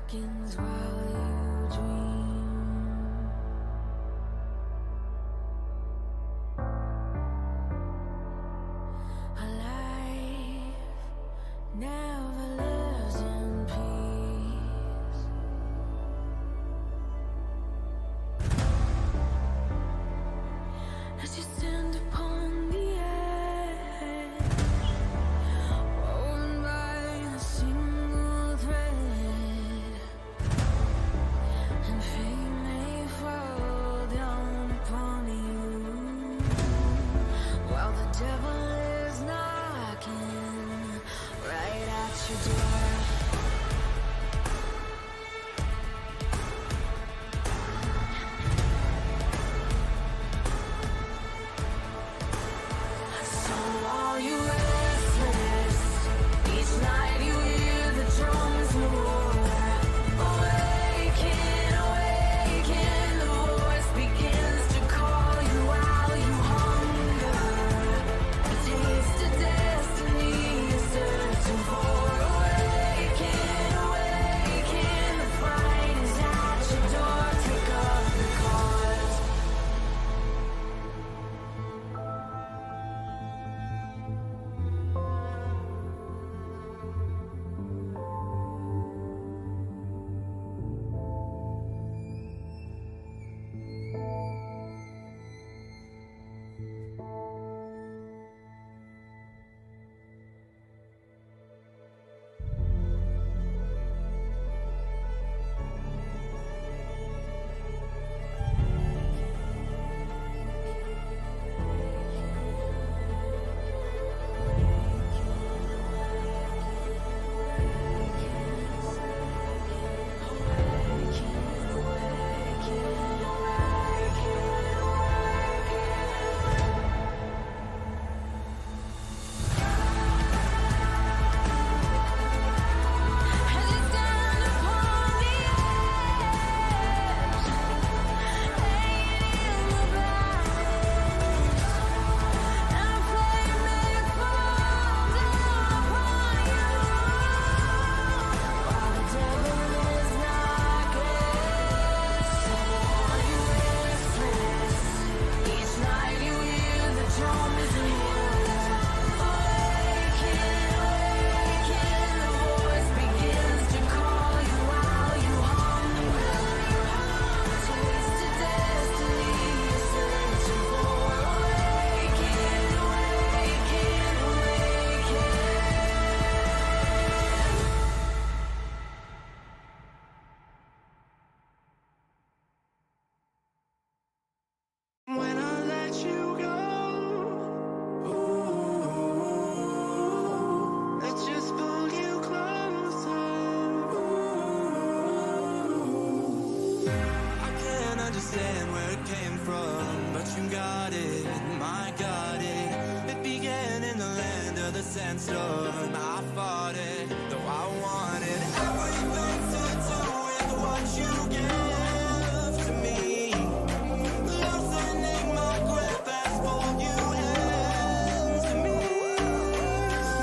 seconds while you dream. A life never lives in peace. As you stand upon the edge, woven by a single thread, and fate may fall down upon you, while the devil is knocking right at your door. So are you restless? Each night you hear the drums roar. Awaken, awaken, the voice begins to call you while you hunger. A taste of destiny you're searching for. Awaken, awaken, the fight is at your door. Take up the cause. As you stand upon the edge, laying in the balance, and a flame may fall down upon you, while the devil is knocking. So are you restless? Each night you hear the drums roar. Awaken, awaken, the voice begins to call you while you hunger. Taste of destiny you're searching for. Awaken, awaken, awaken. When I let you go, let's just pull you closer. I can't understand where it came from, but you got it, I got it. It began in the land of the sandstorm. I fought it, though I wanted everything to do with what you give to me. Loosening my grip as pulled you into me.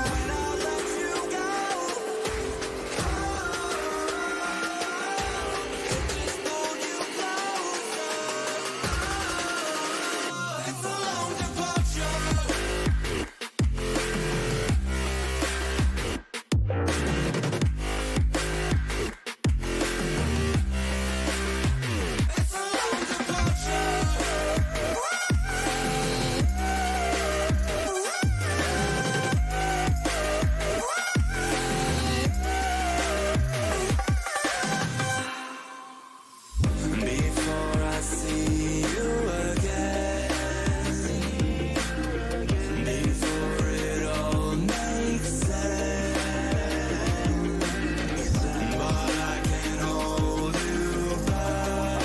When I let you go, it just pulled you closer. It's a long departure. It's a long departure. Before I see you again, before it all makes sense, but I can hold you back.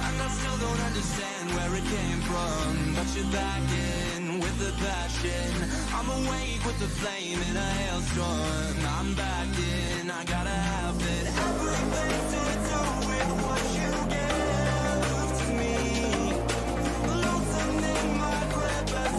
And I still don't understand where it came from, but you're back in with the passion. I'm awake with the flame in a hailstorm. I'm back in, I gotta have it. Everything to do with what you give to me. Loosening my grip as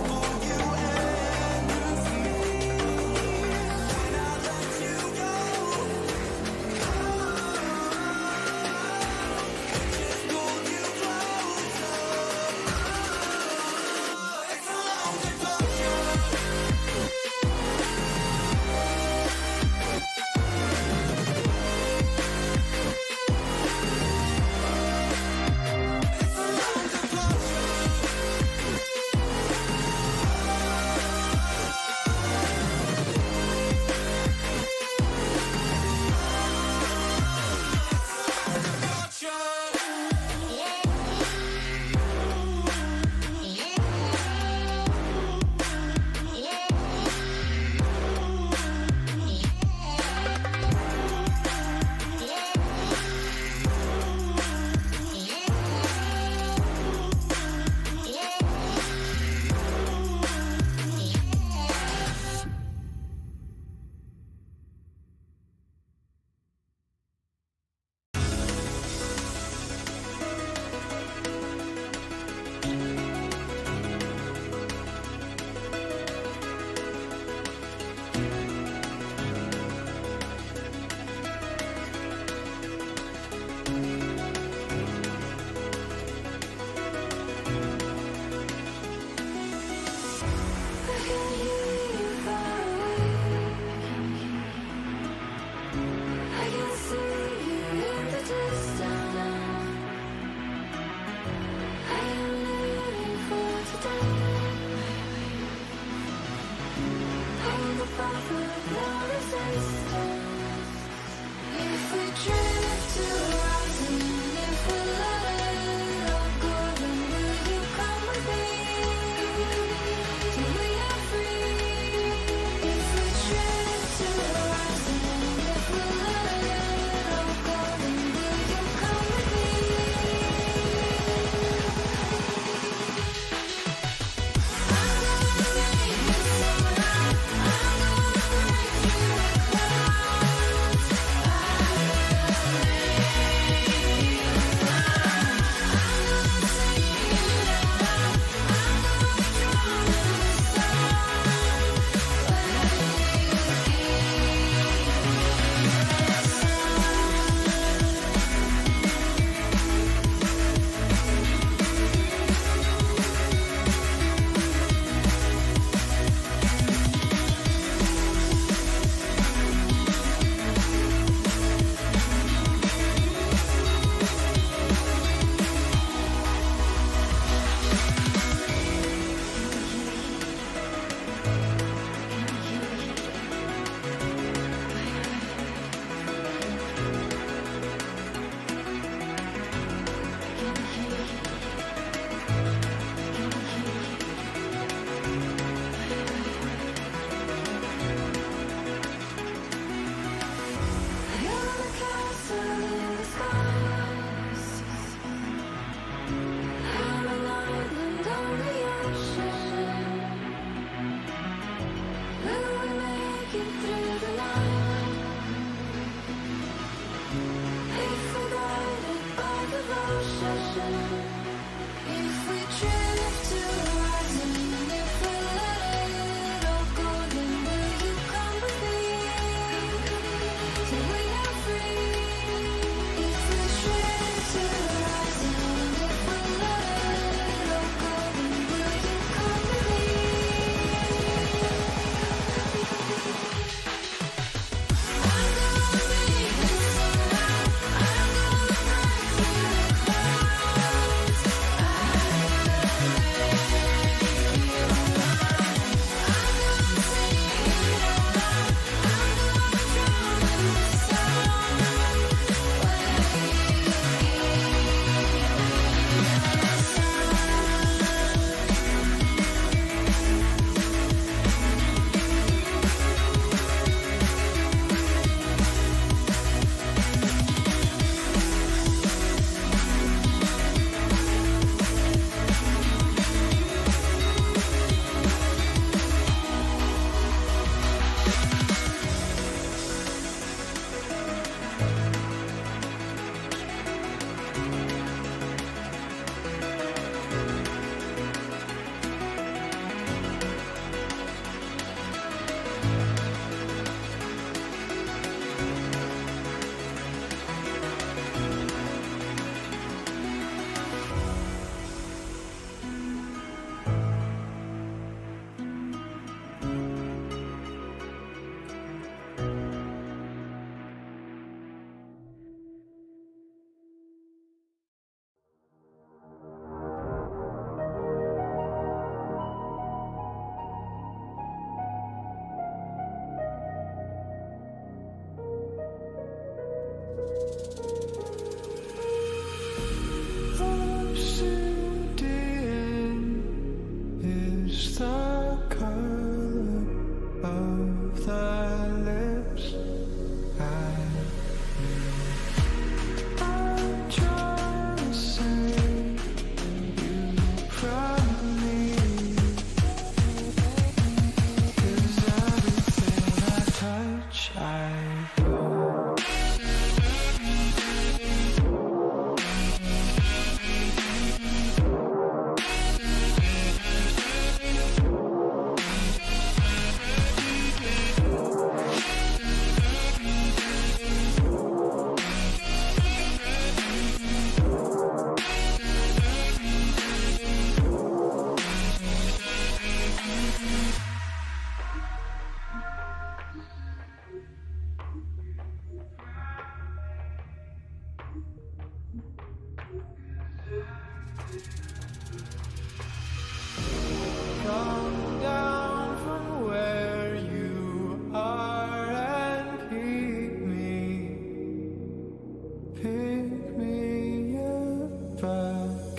If we drift to rising, if we let it all go, then will you come with me? Till we are free. If we drift to rising, if we let it all go, then will you come with me? I'm gonna make you smile. I'm gonna make you cry.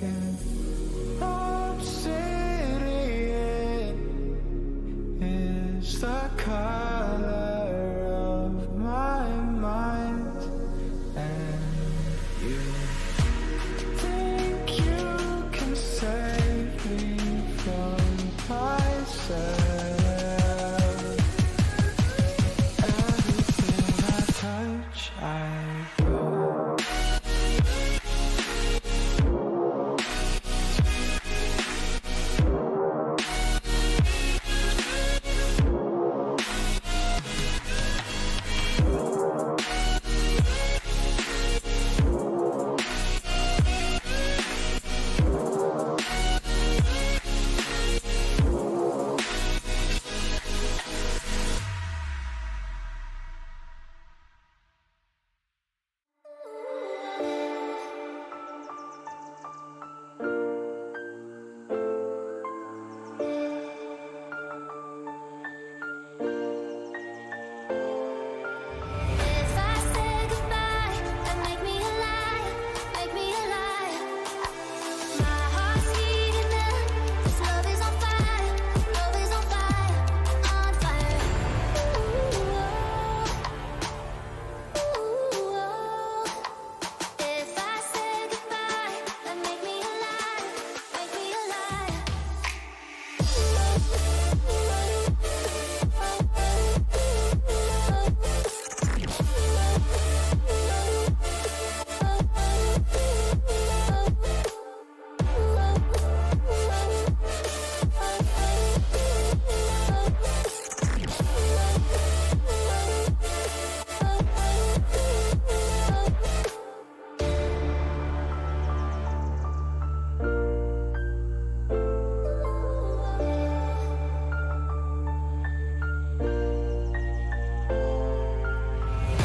again. Obsidian is the color of my mind, and you think you can save me from myself. Everything I touch, I grow. If I say goodbye, then make me alive, make me alive. My heart's heating up, this love is on fire, love is on fire, on fire. Ooh, if I say goodbye, then make me alive, make me alive.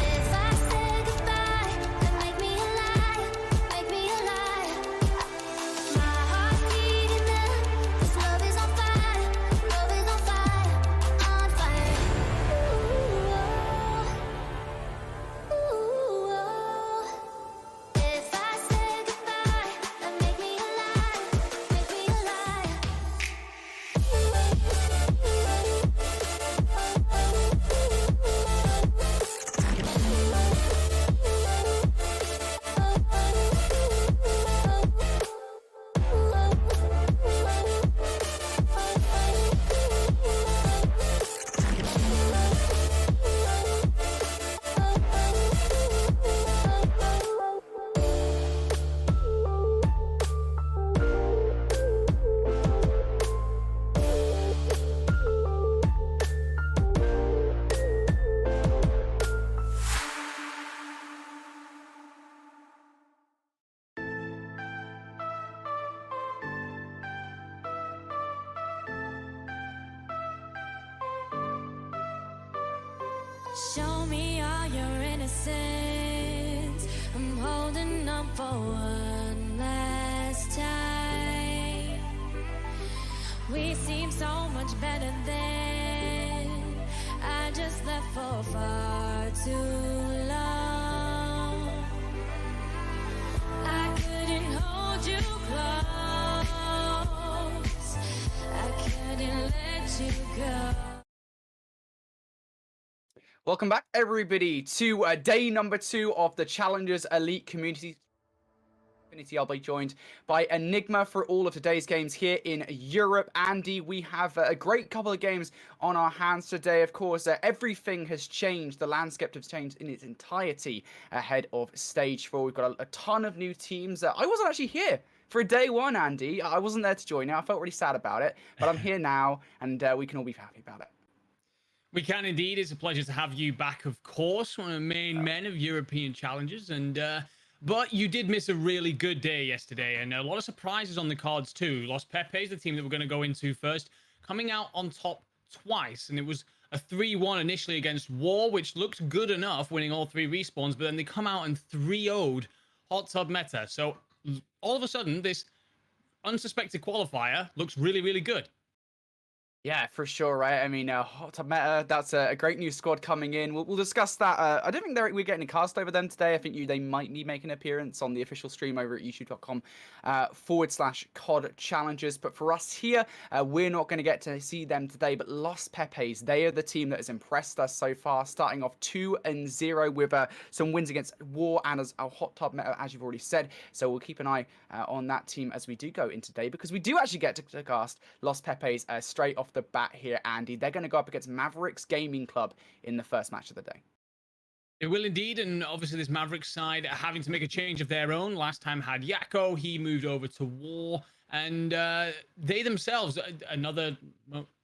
If I say goodbye, then make me alive, make me alive. My heart's beating up, this love is on fire, love is on fire, on fire. Ooh, if I say goodbye, then make me alive, make me alive. Show me all your innocence. I'm holding up for one last time. We seem so much better than I just left for far too long. I couldn't hold you close. I couldn't let you go. Welcome back, everybody, to day number 2 of the Challengers Elite Community. I'll be joined by Enigma for all of today's games here in Europe. Andy, we have a great couple of games on our hands today. Of course, everything has changed. The landscape has changed in its entirety ahead of Stage 4. We've got a ton of new teams. I wasn't actually here for day 1, Andy. I wasn't there to join you. I felt really sad about it, but I'm here now, and we can all be happy about it. We can indeed. It's a pleasure to have you back, of course, one of the main men of European challenges. But you did miss a really good day yesterday, and a lot of surprises on the cards too. Lost Pepes, the team that we're going to go into first, coming out on top twice, and it was a 3-1 initially against War, which looked good enough, winning all 3 respawns, but then they come out and 3-0'd Hot Tub Meta. So all of a sudden, this unsuspected qualifier looks really, really good. Yeah, for sure, right? I mean, Hot Tub Meta, that's a great new squad coming in. We'll discuss that. I don't think we're getting a cast over them today. I think they might be making an appearance on the official stream over at youtube.com /COD challenges. But for us here, we're not going to get to see them today. But Los Pepes, they are the team that has impressed us so far, starting off 2-0 with some wins against War and as Hot Tub Meta, as you've already said. So we'll keep an eye on that team as we do go into today, because we do actually get to cast Los Pepes straight off the bat here, Andy. They're going to go up against Mavericks Gaming Club in the first match of the day. It will indeed, and obviously this Mavericks side having to make a change of their own. Last time had Yako, he moved over to War, and they themselves, another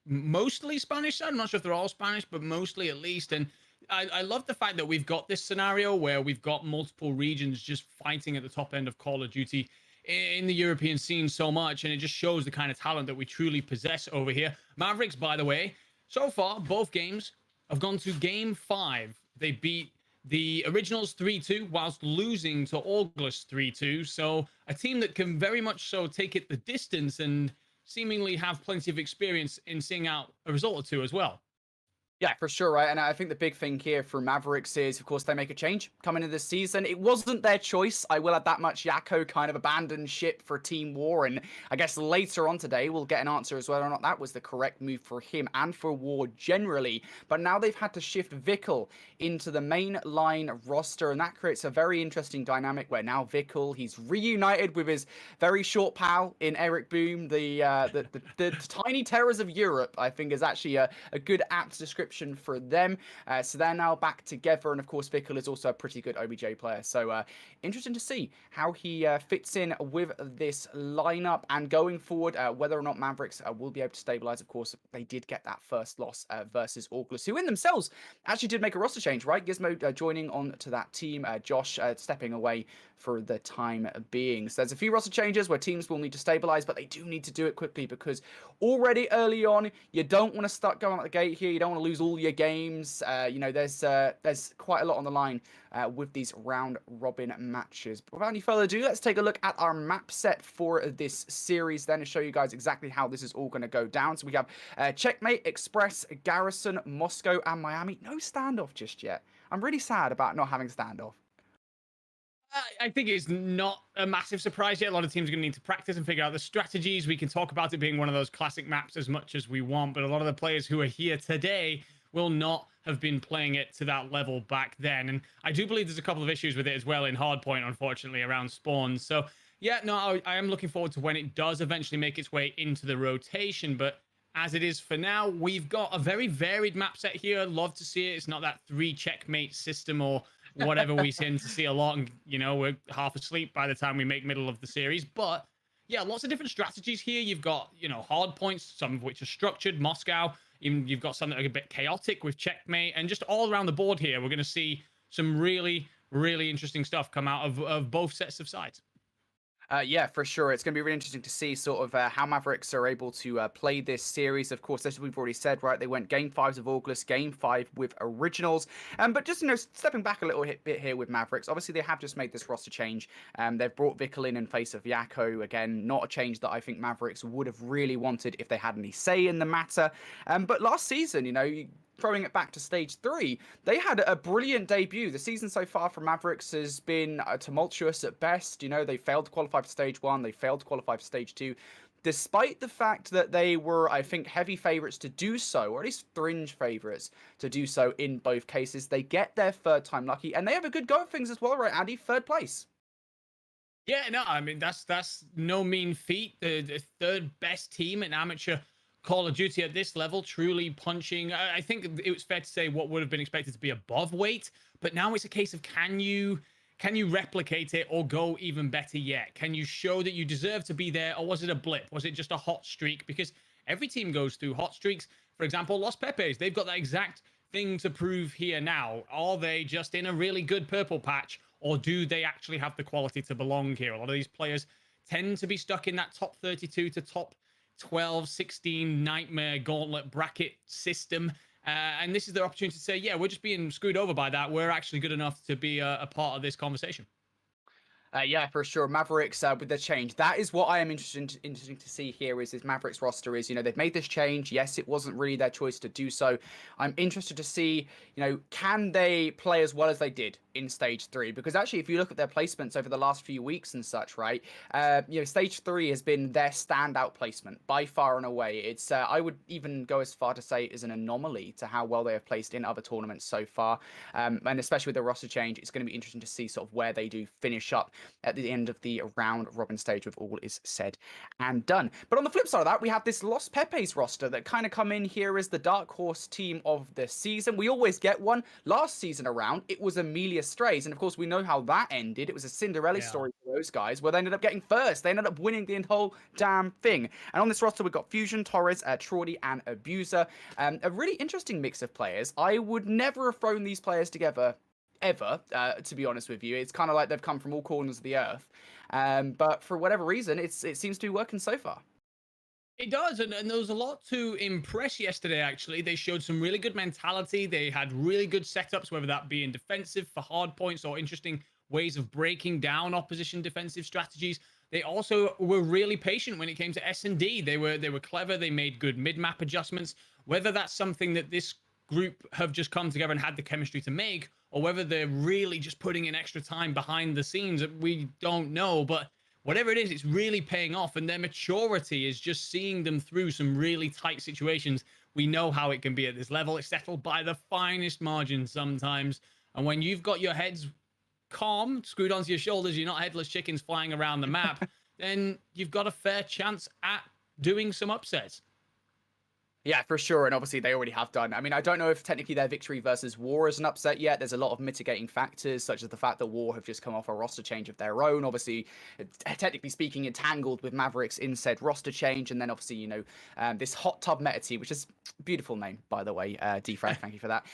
mostly Spanish side. I'm not sure if they're all Spanish, but mostly at least. And I love the fact that we've got this scenario where we've got multiple regions just fighting at the top end of Call of Duty in the European scene so much, and it just shows the kind of talent that we truly possess over here. Mavericks, by the way, so far, both games have gone to Game 5. They beat the Originals 3-2 whilst losing to August 3-2. So a team that can very much so take it the distance and seemingly have plenty of experience in seeing out a result or two as well. Yeah, for sure, right? And I think the big thing here for Mavericks is, of course, they make a change coming into this season. It wasn't their choice. I will add that much. Yako kind of abandoned ship for Team War, and I guess later on today we'll get an answer as whether or not that was the correct move for him and for War generally. But now they've had to shift Vickle into the main line roster, and that creates a very interesting dynamic where now Vickle, he's reunited with his very short pal in Eric Boom, the tiny terrors of Europe, I think is actually a good apt description for them. So they're now back together, and of course Vickle is also a pretty good OBJ player, so interesting to see how he fits in with this lineup. And going forward, whether or not Mavericks will be able to stabilize. Of course, they did get that first loss versus August, who in themselves actually did make a roster change, right? Gizmo joining on to that team, Josh stepping away for the time being. So there's a few roster changes where teams will need to stabilize, but they do need to do it quickly, because already early on, you don't want to start going out the gate here. You don't want to lose all your games. You know, there's quite a lot on the line with these round robin matches. But without any further ado, let's take a look at our map set for this series then, to show you guys exactly how this is all going to go down. So we have Checkmate, Express, Garrison, Moscow, and Miami. No standoff just yet. I'm really sad about not having standoff. I think it's not a massive surprise yet. A lot of teams are going to need to practice and figure out the strategies. We can talk about it being one of those classic maps as much as we want, but a lot of the players who are here today will not have been playing it to that level back then. And I do believe there's a couple of issues with it as well in Hardpoint, unfortunately, around spawns. So yeah, no, I am looking forward to when it does eventually make its way into the rotation. But as it is for now, we've got a very varied map set here. Love to see it. It's not that 3 checkmate system or whatever we tend to see a lot, and you know, we're half asleep by the time we make middle of the series. But yeah, lots of different strategies here. You've got, you know, hard points, some of which are structured, Moscow. Even you've got something like a bit chaotic with checkmate, and just all around the board here, we're going to see some really, really interesting stuff come out of both sets of sides. Yeah, for sure. It's going to be really interesting to see sort of how Mavericks are able to play this series. Of course, as we've already said, right, they went Game 5s of August, Game 5 with Originals. But just, you know, stepping back a little bit here with Mavericks, obviously they have just made this roster change. They've brought Vickle in face of Yako. Again, not a change that I think Mavericks would have really wanted if they had any say in the matter. But last season, you know, throwing it back to stage 3, they had a brilliant debut. The season so far for Mavericks has been tumultuous at best. You know, they failed to qualify for stage 1, they failed to qualify for stage 2, despite the fact that they were, I think, heavy favorites to do so, or at least fringe favorites to do so in both cases. They get their 3rd time lucky, and they have a good go at things as well, right, Andy? 3rd place. Yeah, no, I mean, that's no mean feat. The 3rd best team in amateur Call of Duty at this level, truly punching. I think it was fair to say what would have been expected to be above weight, but now it's a case of can you replicate it or go even better yet? Can you show that you deserve to be there, or was it a blip? Was it just a hot streak? Because every team goes through hot streaks. For example, Los Pepes, they've got that exact thing to prove here now. Are they just in a really good purple patch, or do they actually have the quality to belong here? A lot of these players tend to be stuck in that top 32 to top 12, 16 nightmare gauntlet bracket system. And this is their opportunity to say, yeah, we're just being screwed over by that. We're actually good enough to be a part of this conversation. Yeah, for sure. Mavericks with the change. That is what I am interesting to see here is this Mavericks roster is, they've made this change. Yes, it wasn't really their choice to do so. I'm interested to see, can they play as well as they did in stage 3? Because actually, if you look at their placements over the last few weeks and such, right, stage 3 has been their standout placement by far and away. It's, I would even go as far to say it is an anomaly to how well they have placed in other tournaments so far. And especially with the roster change, it's going to be interesting to see sort of where they do finish up at the end of the round robin stage with all is said and done. But on the flip side of that, we have this Los Pepes roster that kind of come in here as the dark horse team of the season. We always get one. Last season around, it was Amelia Strays. And of course, we know how that ended. It was a Cinderella story for those guys where they ended up getting first. They ended up winning the whole damn thing. And on this roster, we've got Fusion, Torres, Traudy, and Abuser. A really interesting mix of players. I would never have thrown these players together ever, to be honest with you. It's kind of like they've come from all corners of the earth. But for whatever reason, it seems to be working so far. It does, and there was a lot to impress yesterday, actually. They showed some really good mentality. They had really good setups, whether that be in defensive for hard points or interesting ways of breaking down opposition defensive strategies. They also were really patient when it came to S&D. They were clever. They made good mid-map adjustments. Whether that's something that this group have just come together and had the chemistry to make, or whether they're really just putting in extra time behind the scenes, we don't know. But whatever it is, it's really paying off, and their maturity is just seeing them through some really tight situations. We know how it can be at this level. It's settled by the finest margins sometimes, and when you've got your heads calm, screwed onto your shoulders, you're not headless chickens flying around the map, then you've got a fair chance at doing some upsets. Yeah, for sure. And obviously they already have done. I mean, I don't know if technically their victory versus War is an upset yet. There's a lot of mitigating factors, such as the fact that War have just come off a roster change of their own. Obviously, technically speaking, entangled with Mavericks in said roster change. And then obviously, this hot tub meta team, which is a beautiful name, by the way, Defrag, thank you for that.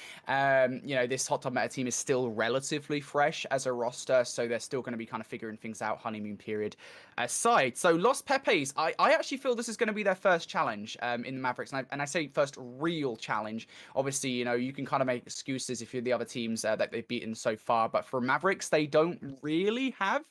This hot tub meta team is still relatively fresh as a roster. So they're still going to be kind of figuring things out, honeymoon period aside. So Los Pepes, I actually feel this is going to be their first challenge in the Mavericks. And I say first real challenge. Obviously, you can kind of make excuses if you're the other teams that they've beaten so far. But for Mavericks, they don't really have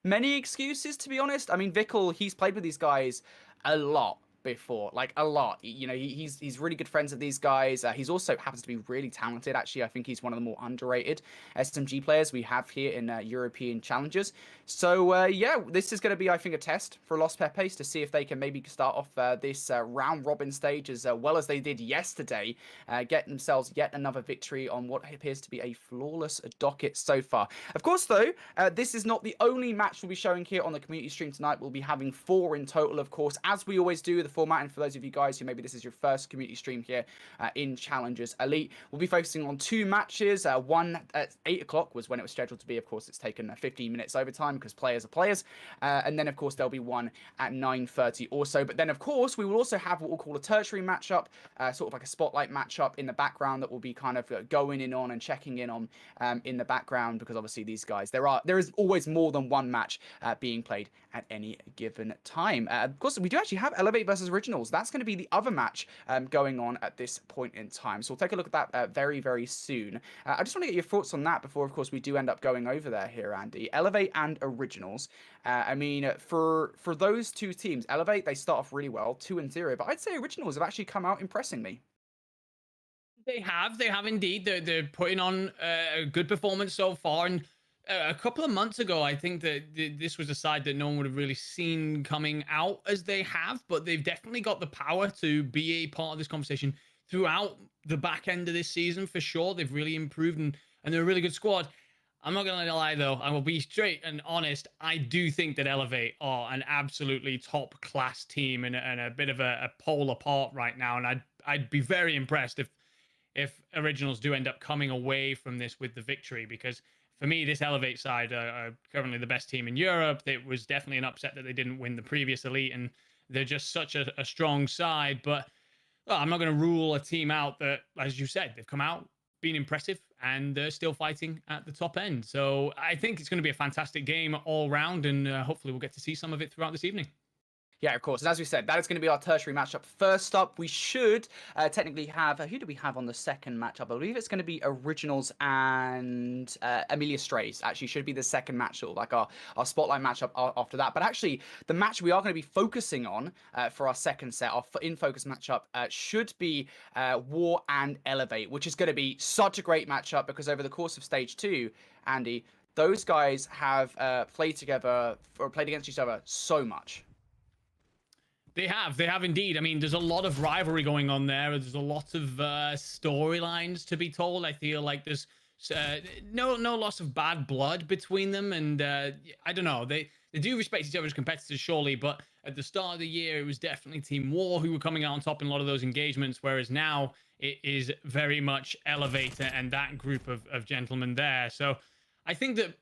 many excuses, to be honest. I mean, Vickle, he's played with these guys a lot before, like a lot. He's really good friends with these guys. He's also happens to be really talented. Actually, I think he's one of the more underrated SMG players we have here in European challenges. So yeah, this is going to be, I think, a test for Los Pepes to see if they can maybe start off this round robin stage as well as they did yesterday, get themselves yet another victory on what appears to be a flawless docket so far. Of course, though, this is not the only match we'll be showing here on the community stream tonight. We'll be having 4 in total, of course, as we always do. The format, and for those of you guys who maybe this is your first community stream here in Challengers Elite, we'll be focusing on 2 matches. One at 8 o'clock was when it was scheduled to be. Of course, it's taken 15 minutes overtime because players are players. And then, of course, there'll be one at 9:30 also. But then, of course, we will also have what we'll call a tertiary matchup, sort of like a spotlight matchup in the background that will be kind of going in on and checking in on in the background, because obviously these guys, there is always more than one match being played at any given time. Of course, we do actually have Elevate versus Originals. That's going to be the other match going on at this point in time. So we'll take a look at that very, very soon. I just want to get your thoughts on that before, of course, we do end up going over there here, Andy. Elevate and Originals. I mean, for those 2 teams, Elevate, they start off really well, 2-0, but I'd say Originals have actually come out impressing me. They have indeed. They're putting on a good performance so far, and a couple of months ago, I think that this was a side that no one would have really seen coming out as they have, but they've definitely got the power to be a part of this conversation throughout the back end of this season, for sure. They've really improved, and they're a really good squad. I'm not going to lie, though. I will be straight and honest. I do think that Elevate are an absolutely top-class team and a bit of a pole apart right now, and I'd be very impressed if Originals do end up coming away from this with the victory, because for me, this Elevate side are currently the best team in Europe. It was definitely an upset that they didn't win the previous Elite, and they're just such a strong side. But well, I'm not going to rule a team out that, as you said, they've come out, been impressive, and they're still fighting at the top end. So I think it's going to be a fantastic game all round, and hopefully we'll get to see some of it throughout this evening. Yeah, of course. And as we said, that is going to be our tertiary matchup. First up, we should technically have... who do we have on the second matchup? I believe it's going to be Originals and Amelia Strays. Actually, should be the second matchup, like our spotlight matchup after that. But actually, the match we are going to be focusing on for our second set, our in-focus matchup, should be War and Elevate, which is going to be such a great matchup because over the course of Stage 2, Andy, those guys have played together, or played against each other so much. They have indeed. I mean, there's a lot of rivalry going on there. There's a lot of storylines to be told. I feel like there's no loss of bad blood between them, and I don't know. They do respect each other as competitors, surely, but at the start of the year, it was definitely Team War who were coming out on top in a lot of those engagements, whereas now it is very much Elevator and that group of gentlemen there. So I think that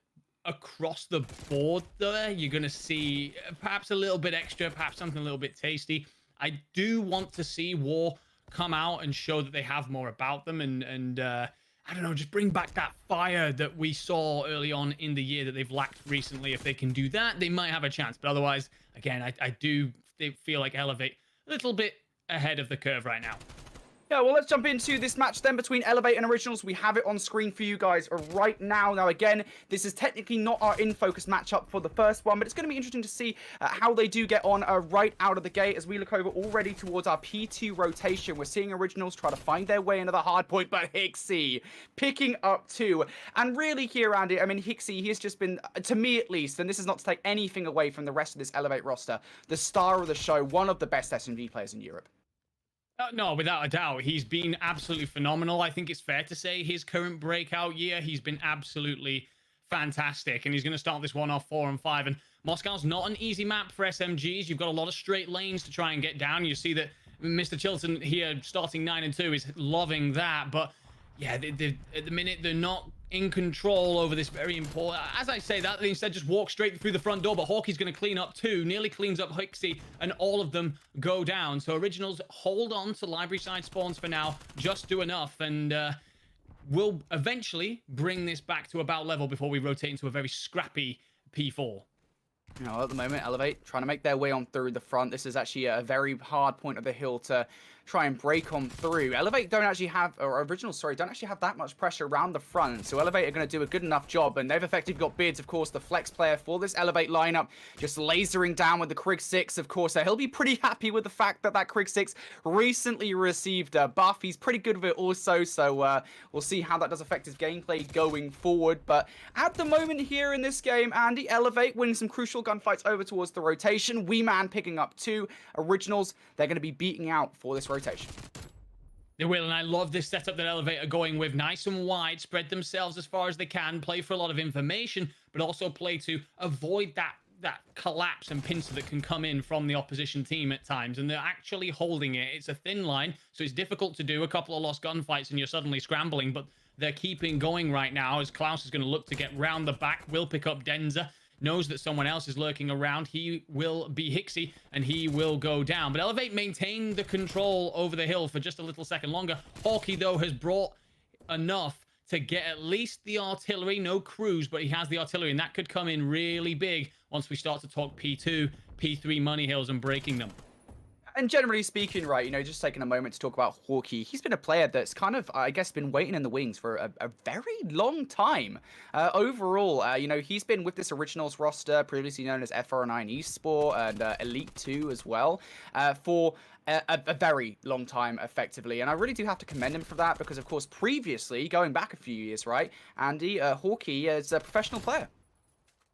across the board there, you're going to see perhaps a little bit extra, perhaps something a little bit tasty. I do want to see War come out and show that they have more about them and I don't know, just bring back that fire that we saw early on in the year that they've lacked recently. If they can do that, they might have a chance. But otherwise, again, I do feel like Elevate a little bit ahead of the curve right now. Yeah, well, let's jump into this match then between Elevate and Originals. We have it on screen for you guys right now. Now, again, this is technically not our in-focus matchup for the first one, but it's going to be interesting to see how they do get on right out of the gate as we look over already towards our P2 rotation. We're seeing Originals try to find their way into the hard point, but Hixie picking up 2. And really here, Andy, I mean, Hixie, he has just been, to me at least, and this is not to take anything away from the rest of this Elevate roster, the star of the show, one of the best SMG players in Europe. No, without a doubt. He's been absolutely phenomenal. I think it's fair to say his current breakout year, he's been absolutely fantastic. And he's going to start this one off 4 and 5. And Moscow's not an easy map for SMGs. You've got a lot of straight lanes to try and get down. You see that Mr. Chilton here starting 9 and 2 is loving that. But yeah, at the minute, they're not in control over this very important... As I say that, they instead just walk straight through the front door, but Hawkey's going to clean up 2, nearly cleans up Hixie, and all of them go down. So Originals hold on to library side spawns for now, just do enough, and we'll eventually bring this back to about level before we rotate into a very scrappy P4. You know, at the moment, Elevate trying to make their way on through the front. This is actually a very hard point of the hill to try and break on through. Elevate don't actually have, or Originals, sorry, don't actually have that much pressure around the front. So Elevate are going to do a good enough job. And they've effectively got Bids, of course, the flex player for this Elevate lineup, just lasering down with the Krig 6, of course. He'll be pretty happy with the fact that that Krig 6 recently received a buff. He's pretty good with it also. So we'll see how that does affect his gameplay going forward. But at the moment here in this game, Andy, Elevate winning some crucial gunfights over towards the rotation. Wee Man picking up 2. Originals, they're going to be beating out for this rotation. They will, and I love this setup that Elevate are going with. Nice and wide, spread themselves as far as they can, play for a lot of information, but also play to avoid that collapse and pincer that can come in from the opposition team at times, and they're actually holding it. It's a thin line, so it's difficult to do. A couple of lost gunfights and you're suddenly scrambling, but they're keeping going right now as Klaus is going to look to get round the back, will pick up Denza, knows that someone else is lurking around. He will be Hixie, and he will go down. But Elevate maintain the control over the hill for just a little second longer. Hawkey, though, has brought enough to get at least the artillery. No crews, but he has the artillery, and that could come in really big once we start to talk P2, P3 money hills and breaking them. And generally speaking, right, you know, just taking a moment to talk about Hawkey, he's been a player that's kind of, I guess, been waiting in the wings for a very long time. Overall, you know, he's been with this Originals roster, previously known as FR9 Esport and Elite 2 as well, for a very long time, effectively. And I really do have to commend him for that because, of course, previously, going back a few years, right, Andy, Hawkey is a professional player.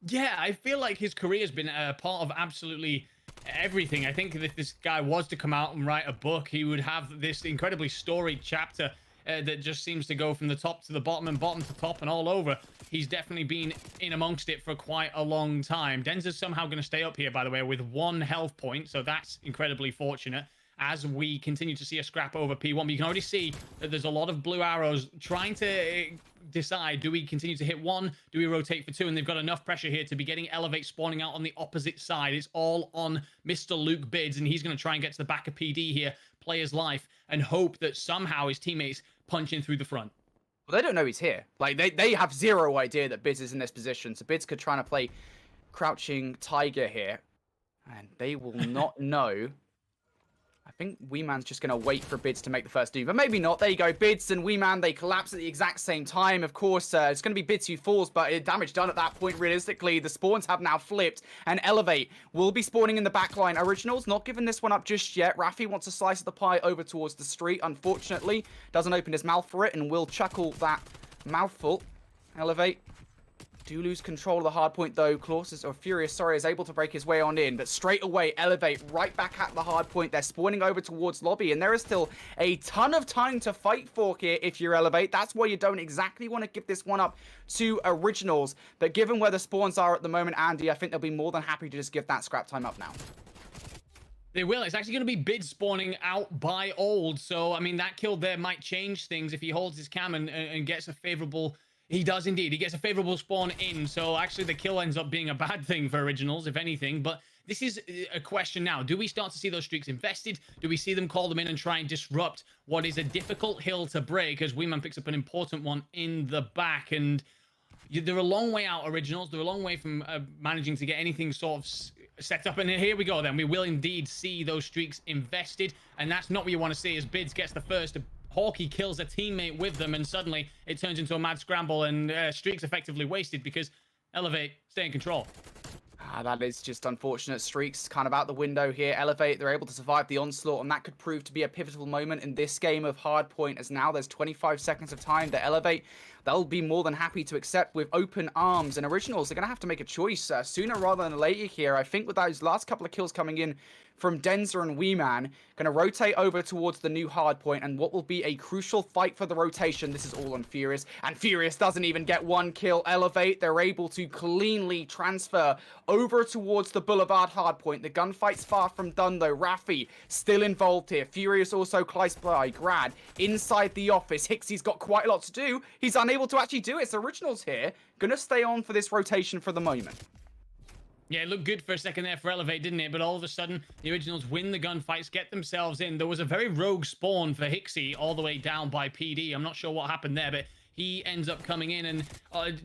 Yeah, I feel like his career has been a part of absolutely everything. I think if this guy was to come out and write a book, he would have this incredibly storied chapter that just seems to go from the top to the bottom and bottom to top and all over. He's definitely been in amongst it for quite a long time. Denza's somehow going to stay up here, by the way, with 1 health point, so that's incredibly fortunate as we continue to see a scrap over P1. But you can already see that there's a lot of blue arrows trying to decide, do we continue to hit 1? Do we rotate for 2? And they've got enough pressure here to be getting Elevate spawning out on the opposite side. It's all on Mr. Luke Bids, and he's going to try and get to the back of PD here, play his life, and hope that somehow his teammates punch in through the front. Well, they don't know he's here. Like, they have zero idea that Bids is in this position. So Bids could try to play Crouching Tiger here. And they will not know. I think Weeman's just going to wait for Bids to make the first move. But maybe not. There you go. Bids and Weeman, they collapse at the exact same time. Of course, it's going to be Bids who falls, but damage done at that point, realistically. The spawns have now flipped, and Elevate will be spawning in the backline. Originals not giving this one up just yet. Rafi wants a slice of the pie over towards the street. Unfortunately, doesn't open his mouth for it and will chuckle that mouthful. Elevate do lose control of the hard point though. Furious, sorry, is able to break his way on in, but straight away Elevate right back at the hard point. They're spawning over towards lobby, and there is still a ton of time to fight for here if you're Elevate. That's why you don't exactly want to give this one up to Originals, but given where the spawns are at the moment, Andy, I think they'll be more than happy to just give that scrap time up now. They will. It's actually going to be Bid spawning out by Old, so I mean that kill there might change things if he holds his cam and gets a favorable. He does indeed. He gets a favorable spawn in, so actually the kill ends up being a bad thing for Originals, if anything. But this is a question now. Do we start to see those streaks invested? Do we see them call them in and try and disrupt what is a difficult hill to break, as Weeman picks up an important one in the back? And they're a long way out, Originals. They're a long way from managing to get anything sort of set up. And here we go then. We will indeed see those streaks invested, and that's not what you want to see, as Bids gets the first. Hawkeye kills a teammate with them, and suddenly it turns into a mad scramble, and streaks effectively wasted because Elevate stay in control. That is just unfortunate. Streaks kind of out the window here. Elevate, they're able to survive the onslaught, and that could prove to be a pivotal moment in this game of Hardpoint, as now there's 25 seconds of time to Elevate. They'll be more than happy to accept with open arms, and Originals are going to have to make a choice sooner rather than later here. I think with those last couple of kills coming in from Denzer and Weeman, going to rotate over towards the new hardpoint, and what will be a crucial fight for the rotation. This is all on Furious, and Furious doesn't even get one kill. Elevate, they're able to cleanly transfer over towards the Boulevard hardpoint. The gunfight's far from done though. Rafi still involved here. Furious also close by. Grad inside the office. Hixie's got quite a lot to do. He's unable to actually do it. So Originals here gonna stay on for this rotation for the moment. Yeah, it looked good for a second there for Elevate, didn't it? But all of a sudden, the Originals win the gunfights, get themselves in. There was a very rogue spawn for Hixie all the way down by PD. I'm not sure what happened there, but he ends up coming in, and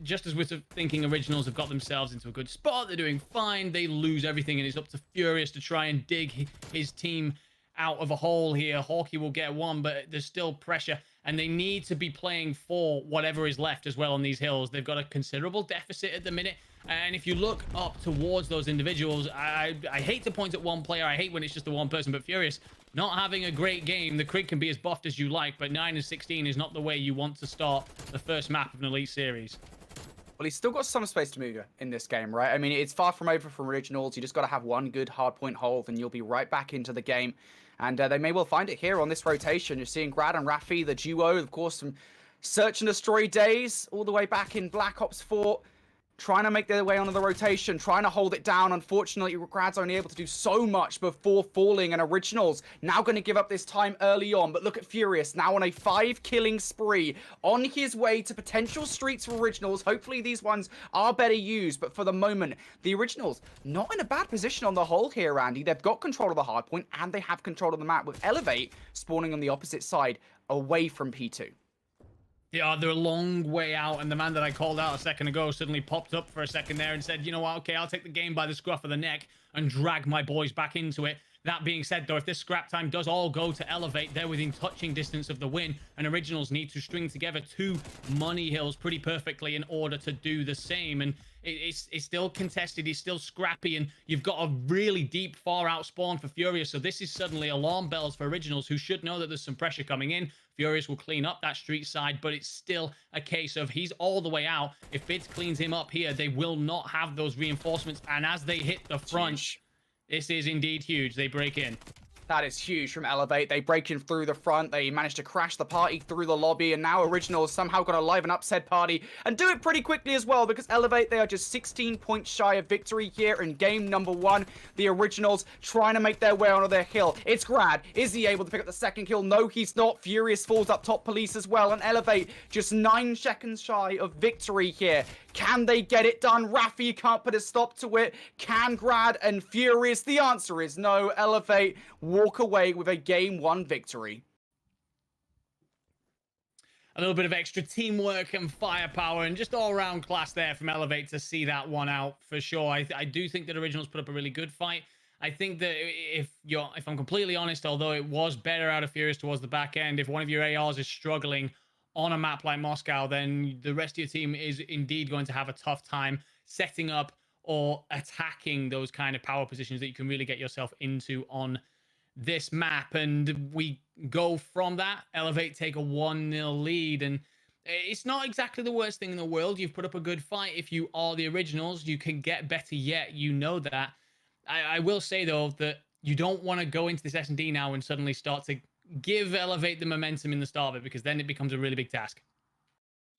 just as we're thinking Originals have got themselves into a good spot, they're doing fine, they lose everything, and it's up to Furious to try and dig his team out of a hole here. Hawkeye will get one, but there's still pressure, and they need to be playing for whatever is left as well on these hills. They've got a considerable deficit at the minute, and if you look up towards those individuals, I hate to point at one player, I hate when it's just the one person, but Furious not having a great game. The Krig can be as buffed as you like, but 9-16 is not the way you want to start the first map of an Elite Series. Well, he's still got some space to move in this game, right? I mean, it's far from over from Originals. You just got to have one good hardpoint hold, and you'll be right back into the game. And they may well find it here on this rotation. You're seeing Grad and Rafi, the duo, of course, from Search and Destroy days, all the way back in Black Ops 4. Trying to make their way onto the rotation, trying to hold it down. Unfortunately, Grad's only able to do so much before falling, and Originals now going to give up this time early on. But look at Furious, now on a 5-killing spree, on his way to potential streaks for Originals. Hopefully these ones are better used, but for the moment, the Originals not in a bad position on the whole here, Andy. They've got control of the hardpoint, and they have control of the map, with Elevate spawning on the opposite side, away from P2. Yeah, they're a long way out, and the man that I called out a second ago suddenly popped up for a second there and said, you know what, okay, I'll take the game by the scruff of the neck and drag my boys back into it. That being said, though, if this scrap time does all go to Elevate, they're within touching distance of the win, and Originals need to string together 2 money hills pretty perfectly in order to do the same. And it's still contested, it's still scrappy, and you've got a really deep, far-out spawn for Furious, so this is suddenly alarm bells for Originals, who should know that there's some pressure coming in. Furious will clean up that street side, but it's still a case of he's all the way out. If Bids cleans him up here, they will not have those reinforcements, and as they hit the front, this is indeed huge. They break in. That is huge from Elevate. They break in through the front. They manage to crash the party through the lobby. And now Originals somehow going to liven up said party and do it pretty quickly as well, because Elevate, they are just 16 points shy of victory here in game number 1. The Originals trying to make their way onto their hill. It's Grad. Is he able to pick up the second kill? No, he's not. Furious falls up top police as well. And Elevate just 9 seconds shy of victory here. Can they get it done? Rafi can't put a stop to it. Can Grad and Furious? The answer is no. Elevate walk away with a game 1 victory. A little bit of extra teamwork and firepower and just all-around class there from Elevate to see that one out for sure. I do think that Originals put up a really good fight. I think that if I'm completely honest, although it was better out of Furious towards the back end, if one of your ARs is struggling on a map like Moscow, then the rest of your team is indeed going to have a tough time setting up or attacking those kind of power positions that you can really get yourself into on this map. And we go from that, Elevate take a 1-0 lead, and it's not exactly the worst thing in the world. You've put up a good fight. If you are the originals, you can get better yet. You know that. I will say, though, that you don't want to go into this S&D now and suddenly start to give Elevate the momentum in the start of it, because then it becomes a really big task.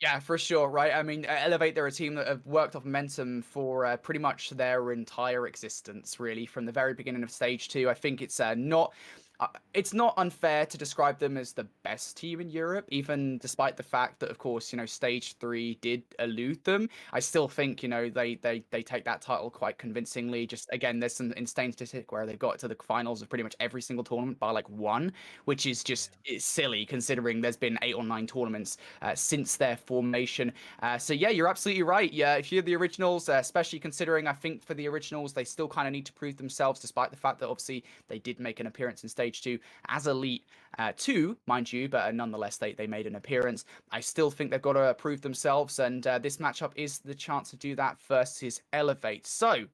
Yeah, for sure, right? I mean, Elevate, they're a team that have worked off momentum for pretty much their entire existence, really, from the very beginning of Stage 2. I think it's not unfair to describe them as the best team in Europe, even despite the fact that, of course, Stage 3 did elude them. I still think, they take that title quite convincingly. Just, again, there's some insane statistic where they've got to the finals of pretty much every single tournament by like one, which is just it's silly considering there's been 8 or 9 tournaments since their formation. So yeah, you're absolutely right. Yeah, if you're the originals, especially considering I think for the originals, they still kind of need to prove themselves, despite the fact that obviously they did make an appearance in Stage 2 as Elite 2, mind you, but nonetheless they made an appearance. I still think they've got to prove themselves, and this matchup is the chance to do that versus Elevate. So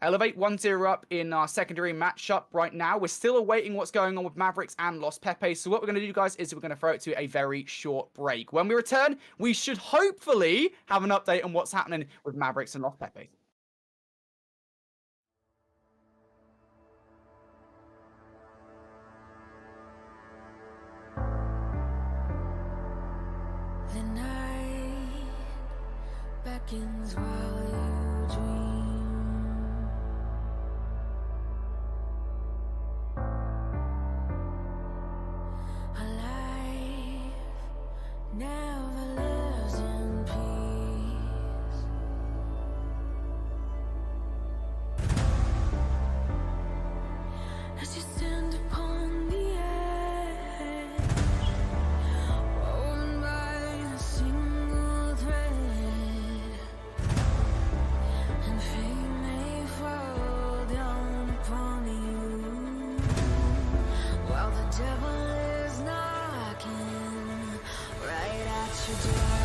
Elevate 1-0 up in our secondary matchup right now. We're still awaiting what's going on with Mavericks and Los Pepes. So what we're going to do, guys, is we're going to throw it to a very short break. When we return, we should hopefully have an update on what's happening with Mavericks and Los Pepes. The night beckons while you dream. A life never lives in peace. As you stand upon the edge, woven by a single thread, and fate may fall down upon you, while the devil is knocking right at your door.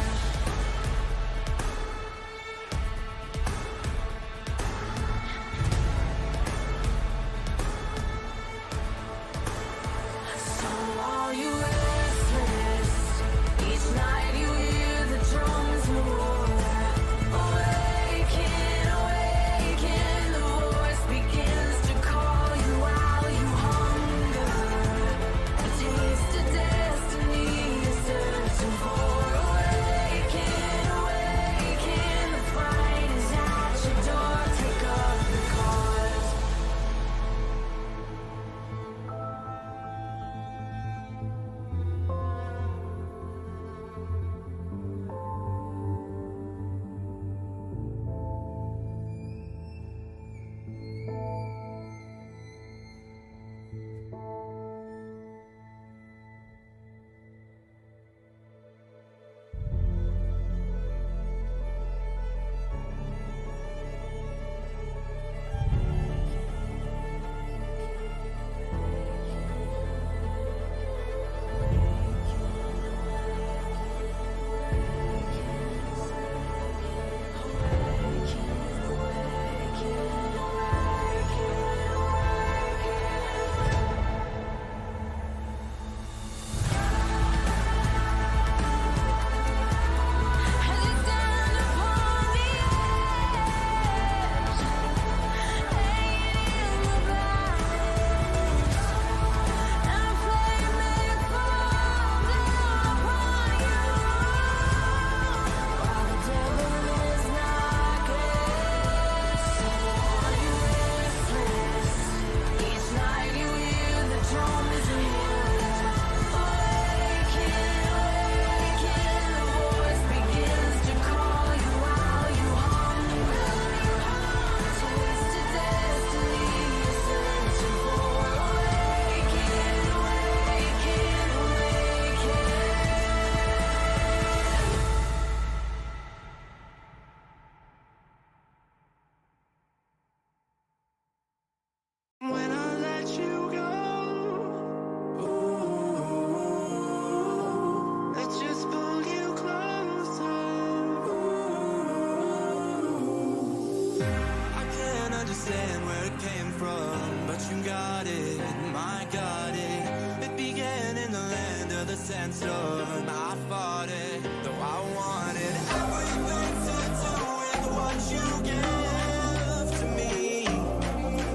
it came from, but you got it, I got it. It began in the land of the sandstorm. I fought it, though I wanted everything to do with what you give to me.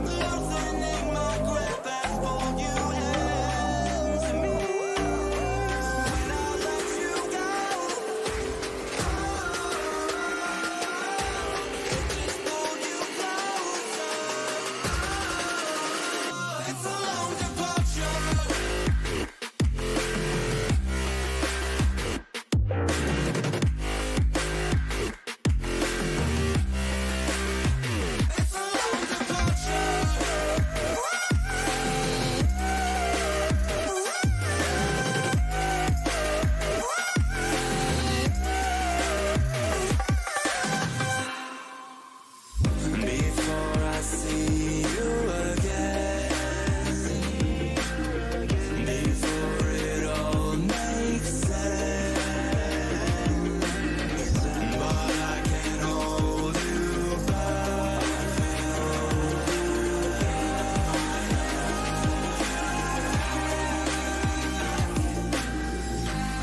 Loosening my grip as pulled you into me. When I let you go, it just pulled you closer. It's a long departure. It's a long departure. Before I see you again, before it all makes sense, but I can't hold you back.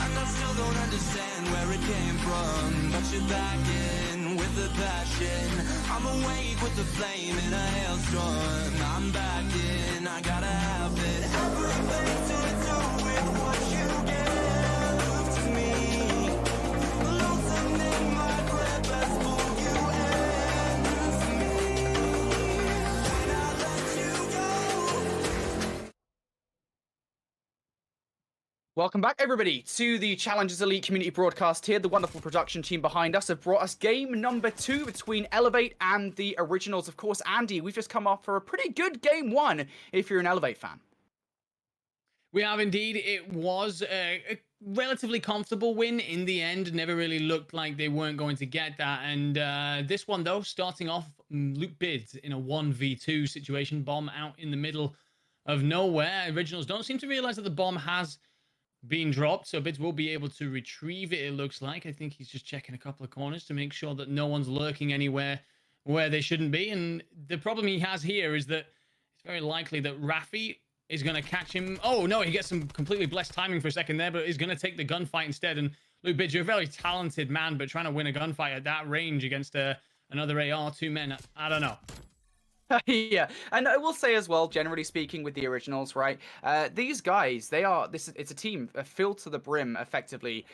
And I still don't understand where it came from, but you're back in with the passion. I'm awake with the flame in a hailstorm. I'm back in, I gotta have it. Everything to do with what you give to me. Loosening my grip as pulled you into me. When I let you go. Welcome back, everybody, to the Challengers Elite Community Broadcast here. The wonderful production team behind us have brought us game number 2 between Elevate and the Originals. Of course, Andy, we've just come off for a pretty good game 1 if you're an Elevate fan. We have indeed. It was a relatively comfortable win in the end. Never really looked like they weren't going to get that. And this one, though, starting off, Luke Bids in a 1v2 situation. Bomb out in the middle of nowhere. Originals don't seem to realize that the bomb has been dropped, so Bids will be able to retrieve it, it looks like. I think he's just checking a couple of corners to make sure that no one's lurking anywhere where they shouldn't be. And the problem he has here is that it's very likely that Rafi is going to catch him. Oh, no, he gets some completely blessed timing for a second there, but he's going to take the gunfight instead. And Luke Bids, you're a very talented man, but trying to win a gunfight at that range against another AR, 2 men, I don't know. Yeah, and I will say as well, generally speaking, with the Originals, right? These guys, it's a team filled to the brim, effectively,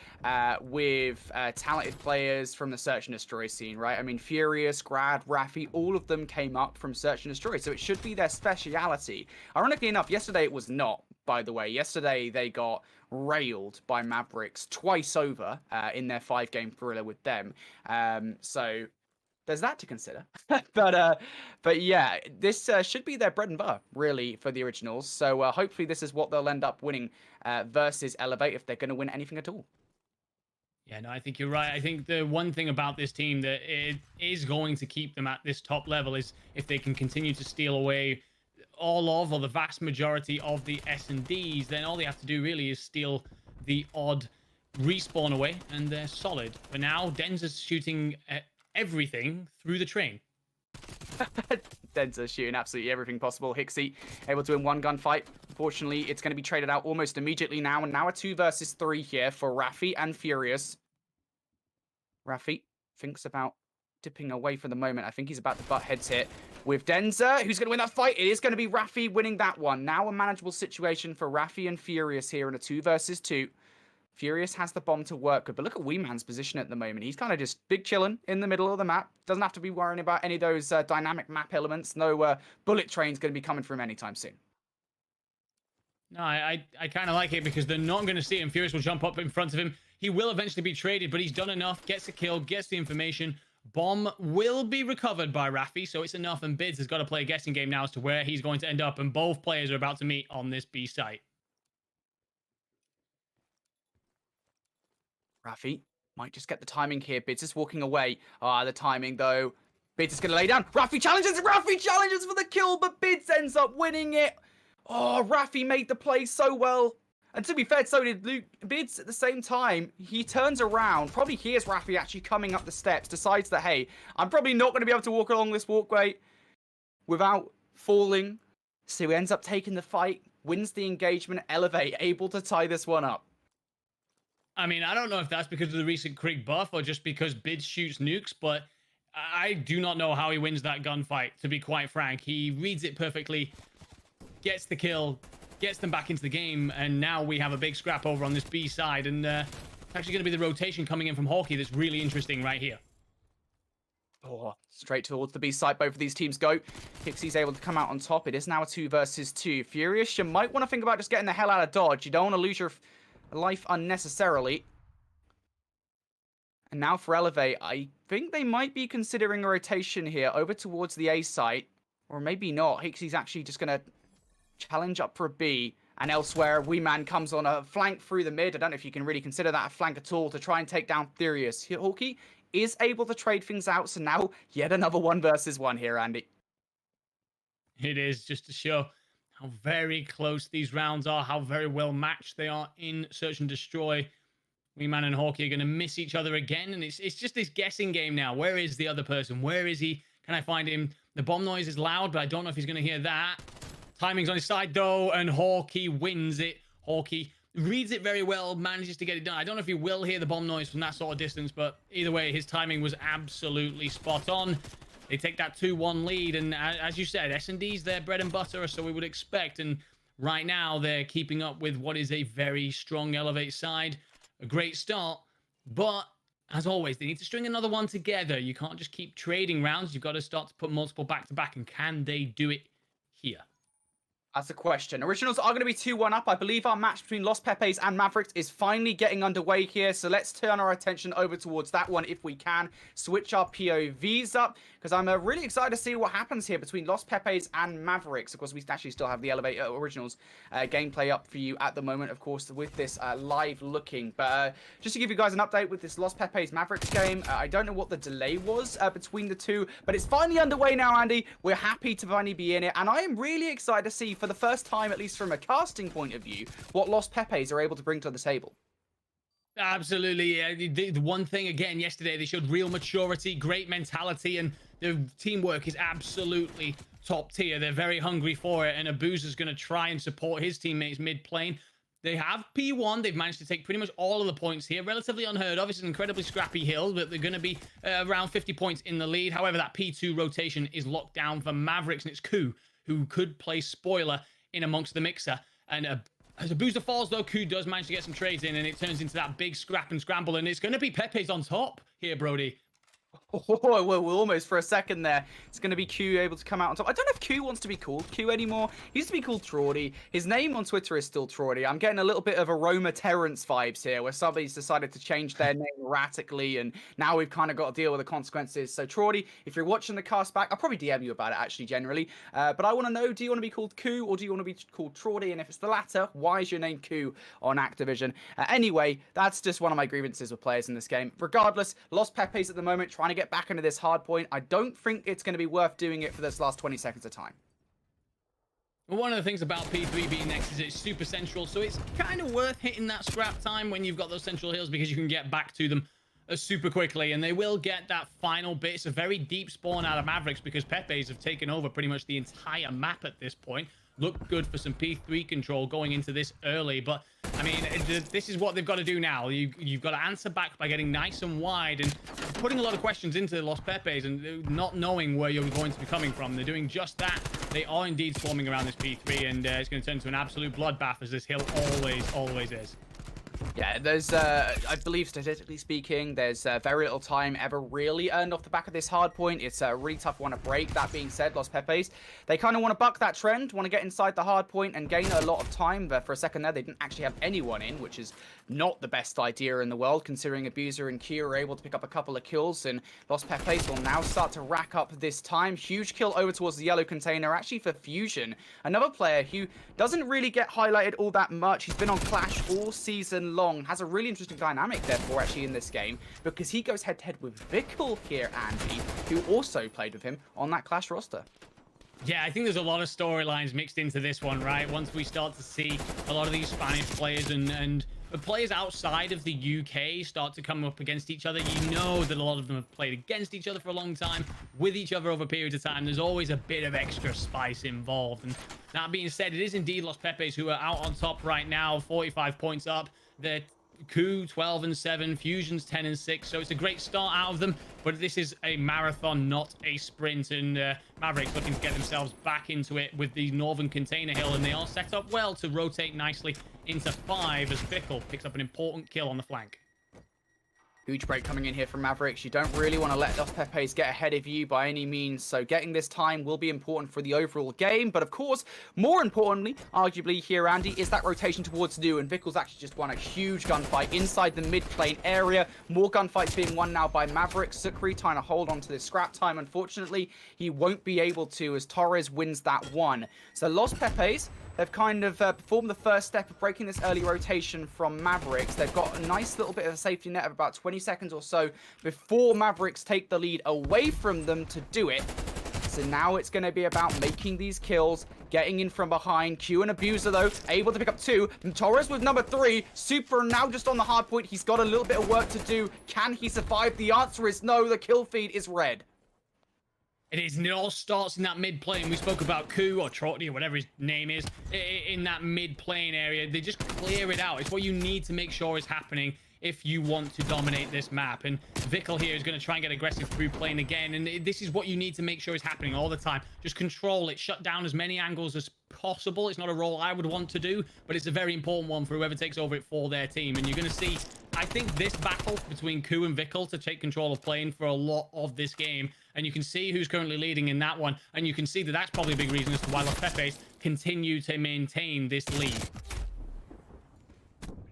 with talented players from the Search and Destroy scene, right? I mean, Furious, Grad, Rafi, all of them came up from Search and Destroy, so it should be their speciality. Ironically enough, yesterday it was not, by the way. Yesterday they got railed by Mavericks twice over in their 5-game thriller with them. So there's that to consider. but yeah, this should be their bread and butter, really, for the Originals. So hopefully this is what they'll end up winning versus Elevate, if they're going to win anything at all. Yeah, no, I think you're right. I think the one thing about this team that it is going to keep them at this top level is if they can continue to steal away all of, or the vast majority of the S&Ds, then all they have to do really is steal the odd respawn away, and they're solid. For now, Denza's shooting everything through the train. Denza shooting absolutely everything possible. Hixie able to win one gunfight. Unfortunately, it's going to be traded out almost immediately now. And now a 2 versus 3 here for Rafi and Furious. Rafi thinks about dipping away for the moment. I think he's about to butt heads here with Denza. Who's going to win that fight? It is going to be Rafi winning that one. Now a manageable situation for Rafi and Furious here in a 2 versus 2. Furious has the bomb to work with, but look at Weeman's position at the moment. He's kind of just big chilling in the middle of the map. Doesn't have to be worrying about any of those dynamic map elements. No bullet train's going to be coming from anytime soon. No, I kind of like it because they're not going to see him. Furious will jump up in front of him. He will eventually be traded, but he's done enough. Gets a kill, gets the information. Bomb will be recovered by Rafi, so it's enough. And Bids has got to play a guessing game now as to where he's going to end up. And both players are about to meet on this B site. Rafi might just get the timing here. Bids is walking away. The timing, though. Bids is going to lay down. Rafi challenges for the kill, but Bids ends up winning it. Oh, Rafi made the play so well. And to be fair, so did Luke. Bids at the same time. He turns around, probably hears Rafi actually coming up the steps, decides that, hey, I'm probably not going to be able to walk along this walkway without falling. So he ends up taking the fight, wins the engagement, Elevate, able to tie this one up. I mean, I don't know if that's because of the recent Krieg buff or just because Bid shoots nukes, but I do not know how he wins that gunfight, to be quite frank. He reads it perfectly, gets the kill, gets them back into the game, and now we have a big scrap over on this B side, and it's actually going to be the rotation coming in from Hawkeye that's really interesting right here. Oh, straight towards the B side, both of these teams go. Pixie's able to come out on top. It is now a 2 versus 2. Furious, you might want to think about just getting the hell out of dodge. You don't want to lose your life unnecessarily. And now for Elevate, I think they might be considering a rotation here over towards the A site. Or maybe not. Hixie's actually just going to challenge up for a B. And elsewhere, Wee Man comes on a flank through the mid. I don't know if you can really consider that a flank at all to try and take down Furious. Hawkeye is able to trade things out. So now yet another 1 versus 1 here, Andy. It is, just to show how very close these rounds are, how very well matched they are in Search and Destroy. Wee Man and Hawkeye are going to miss each other again, and it's just this guessing game now. Where is the other person? Where is he? Can I find him? The bomb noise is loud, but I don't know if he's going to hear that. Timing's on his side, though, and Hawkeye wins it. Hawkeye reads it very well, manages to get it done. I don't know if he will hear the bomb noise from that sort of distance, but either way, his timing was absolutely spot on. They take that 2-1 lead, and as you said, S&D's their bread and butter, so we would expect, and right now they're keeping up with what is a very strong Elevate side. A great start, but as always, they need to string another one together. You can't just keep trading rounds. You've got to start to put multiple back-to-back, and can they do it here? That's the question. Originals are going to be 2-1 up. I believe our match between Los Pepes and Mavericks is finally getting underway here. So let's turn our attention over towards that one if we can. Switch our POVs up because I'm really excited to see what happens here between Los Pepes and Mavericks. Of course, we actually still have the Elevate Originals gameplay up for you at the moment, of course, with this live looking. But just to give you guys an update with this Los Pepes Mavericks game, I don't know what the delay was between the two, but it's finally underway now, Andy. We're happy to finally be in it, and I am really excited to see, for the first time, at least from a casting point of view, what Los Pepes are able to bring to the table. Absolutely. The one thing, again, yesterday, they showed real maturity, great mentality, and their teamwork is absolutely top tier. They're very hungry for it, and Abuza's going to try and support his teammates mid-plane. They have P1. They've managed to take pretty much all of the points here. Relatively unheard of. It's an incredibly scrappy hill, but they're going to be around 50 points in the lead. However, that P2 rotation is locked down for Mavericks, and it's Ku who could play spoiler in amongst the mixer. And as Abuza falls, though, Ku does manage to get some trades in, and it turns into that big scrap and scramble, and it's going to be Pepes on top here, Brody. Oh, well, we're almost for a second there. It's going to be Q able to come out on top. I don't know if Q wants to be called Q anymore. He used to be called Traudy. His name on Twitter is still Traudy. I'm getting a little bit of Aroma Terrence vibes here, where somebody's decided to change their name erratically, and now we've kind of got to deal with the consequences. So, Traudy, if you're watching the cast back, I'll probably DM you about it, actually, generally. But I want to know, do you want to be called Q, or do you want to be called Traudy? And if it's the latter, why is your name Q on Activision? Anyway, that's just one of my grievances with players in this game. Regardless, Los Pepes at the moment, trying to get back into this hard point. I don't think it's going to be worth doing it for this last 20 seconds of time. Well, one of the things about P3 being next is it's super central, so it's kind of worth hitting that scrap time when you've got those central hills, because you can get back to them super quickly, and they will get that final bit. It's a very deep spawn out of Mavericks because Pepes have taken over pretty much the entire map at this point. Look good for some P3 control going into this early, but I mean, this is what they've got to do now. You've got to answer back by getting nice and wide and putting a lot of questions into Los Pepes and not knowing where you're going to be coming from. They're doing just that. They are indeed swarming around this P3, and it's going to turn into an absolute bloodbath, as this hill always is. Yeah, there's, I believe, statistically speaking, there's very little time ever really earned off the back of this hard point. It's a really tough one to break. That being said, Los Pepes, they kind of want to buck that trend, want to get inside the hard point and gain a lot of time. But for a second there, they didn't actually have anyone in, which is not the best idea in the world, considering Abuza and Q are able to pick up a couple of kills, and Los Pepes will now start to rack up this time. Huge kill over towards the yellow container, actually for Fusion, another player who doesn't really get highlighted all that much. He's been on Clash all season long, has a really interesting dynamic therefore actually in this game, because he goes head to head with Vickle here, Andy, who also played with him on that Clash roster. Yeah, I think there's a lot of storylines mixed into this one, right? Once we start to see a lot of these Spanish players and the players outside of the UK start to come up against each other, you know that a lot of them have played against each other for a long time, with each other over periods of time. There's always a bit of extra spice involved. And that being said, it is indeed Los Pepes who are out on top right now, 45 points up. They're Coup 12-7, Fusion's 10-6, so it's a great start out of them, but this is a marathon, not a sprint. And Mavericks looking to get themselves back into it with the northern container hill, and they are set up well to rotate nicely into 5 as Fickle picks up an important kill on the flank. Huge break coming in here from Mavericks. You don't really want to let Los Pepes get ahead of you by any means, so getting this time will be important for the overall game. But of course, more importantly, arguably here, Andy, is that rotation towards Nu, and Vickle's actually just won a huge gunfight inside the mid-plane area. More gunfights being won now by Mavericks. Sukri trying to hold on to this scrap time. Unfortunately, he won't be able to as Torres wins that one. So Los Pepes, they've kind of performed the first step of breaking this early rotation from Mavericks. They've got a nice little bit of a safety net of about 20 seconds or so before Mavericks take the lead away from them to do it. So now it's going to be about making these kills, getting in from behind. Q and Abuser, though, able to pick up 2. And Torres with number 3. Super now just on the hard point. He's got a little bit of work to do. Can he survive? The answer is no. The kill feed is red. It is, and it all starts in that mid-plane. We spoke about Coup or Trotty or whatever his name is in that mid-plane area. They just clear it out. It's what you need to make sure is happening if you want to dominate this map. And Vickle here is going to try and get aggressive through plane again. And this is what you need to make sure is happening all the time. Just control it. Shut down as many angles as possible. It's not a role I would want to do, but it's a very important one for whoever takes over it for their team. And you're going to see, I think, this battle between Coup and Vickle to take control of plane for a lot of this game. And you can see who's currently leading in that one. And you can see that that's probably a big reason as to why Los Pepes continue to maintain this lead.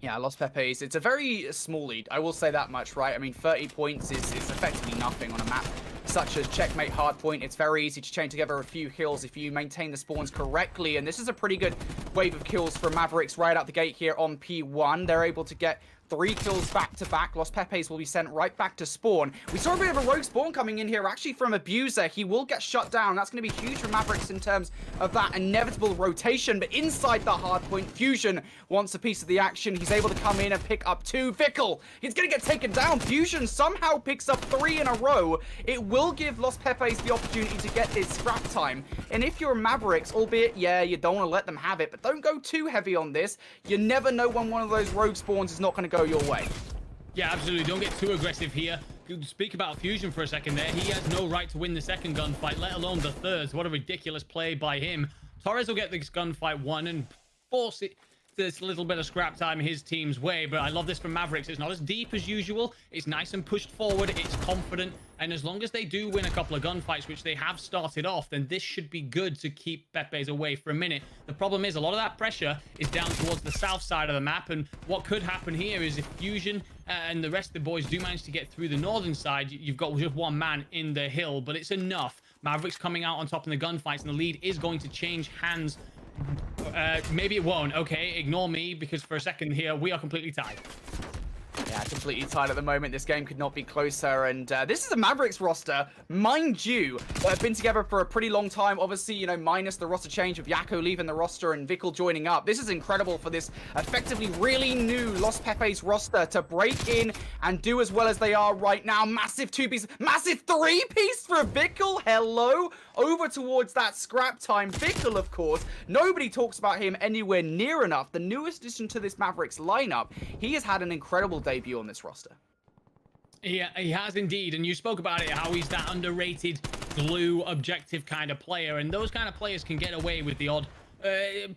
Yeah, Los Pepes, it's a very small lead. I will say that much, right? I mean, 30 points is effectively nothing on a map such as Checkmate Hardpoint. It's very easy to chain together a few kills if you maintain the spawns correctly. And this is a pretty good wave of kills from Mavericks right out the gate here on P1. They're able to get 3 kills back to back. Los Pepes will be sent right back to spawn. We saw a bit of a rogue spawn coming in here, actually from Abuser. He will get shut down. That's going to be huge for Mavericks in terms of that inevitable rotation. But inside the hard point, Fusion wants a piece of the action. He's able to come in and pick up 2. Vickle, he's going to get taken down. Fusion somehow picks up 3 in a row. It will give Los Pepes the opportunity to get this scrap time. And if you're Mavericks, albeit, yeah, you don't want to let them have it, but don't go too heavy on this. You never know when one of those rogue spawns is not going to go your way. Yeah, absolutely. Don't get too aggressive here. Speak about Fusion for a second there. He has no right to win the second gunfight, let alone the third. What a ridiculous play by him. Torres will get this gunfight won and force it this little bit of scrap time his team's way. But I love this from Mavericks. It's not as deep as usual. It's nice and pushed forward. It's confident. And as long as they do win a couple of gunfights, which they have started off, then this should be good to keep Pepes away for a minute. The problem is a lot of that pressure is down towards the south side of the map. And what could happen here is if Fusion and the rest of the boys do manage to get through the northern side, you've got just one man in the hill, but it's enough. Mavericks coming out on top in the gunfights, and the lead is going to change hands. Maybe it won't. Okay, ignore me, because for a second here, we are completely tied. Yeah, completely tied at the moment. This game could not be closer. And this is a Mavericks roster, mind you, that have been together for a pretty long time. Obviously, you know, minus the roster change of Yakko leaving the roster and Vickle joining up. This is incredible for this effectively really new Los Pepes roster to break in and do as well as they are right now. Massive 2-piece, massive 3-piece for Vickle. Hello. Over towards that scrap time. Vickle, of course, nobody talks about him anywhere near enough. The newest addition to this Mavericks lineup. He has had an incredible debut on this roster. Yeah, he has indeed. And you spoke about it, how he's that underrated glue objective kind of player. And those kind of players can get away with the odd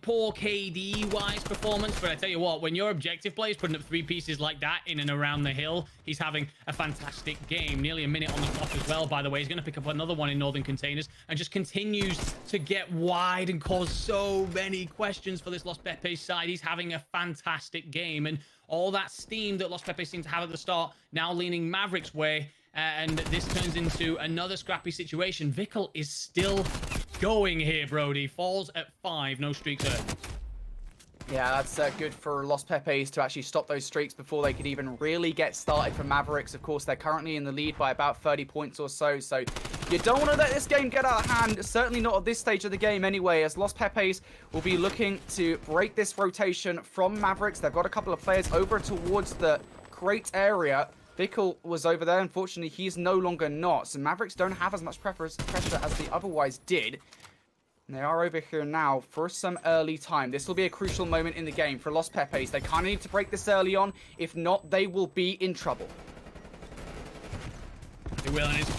poor KD-wise performance. But I tell you what, when your objective player is putting up 3 pieces like that in and around the hill, he's having a fantastic game. Nearly a minute on the clock as well, by the way. He's going to pick up another one in northern containers and just continues to get wide and cause so many questions for this Los Pepes side. He's having a fantastic game. And all that steam that Los Pepes seem to have at the start, now leaning Mavericks' way. And this turns into another scrappy situation. Vickle is still going here, Brody. Falls at 5. No streaks earned. Yeah, that's good for Los Pepes to actually stop those streaks before they could even really get started for Mavericks. Of course, they're currently in the lead by about 30 points or so. So You don't want to let this game get out of hand, certainly not at this stage of the game anyway, as Los Pepes will be looking to break this rotation from Mavericks. They've got a couple of players over towards the crate area. Vickle was over there. Unfortunately, he's no longer not. So Mavericks don't have as much pressure as they otherwise did. And they are over here now for some early time. This will be a crucial moment in the game for Los Pepes. They kind of need to break this early on. If not, they will be in trouble. They will, and it's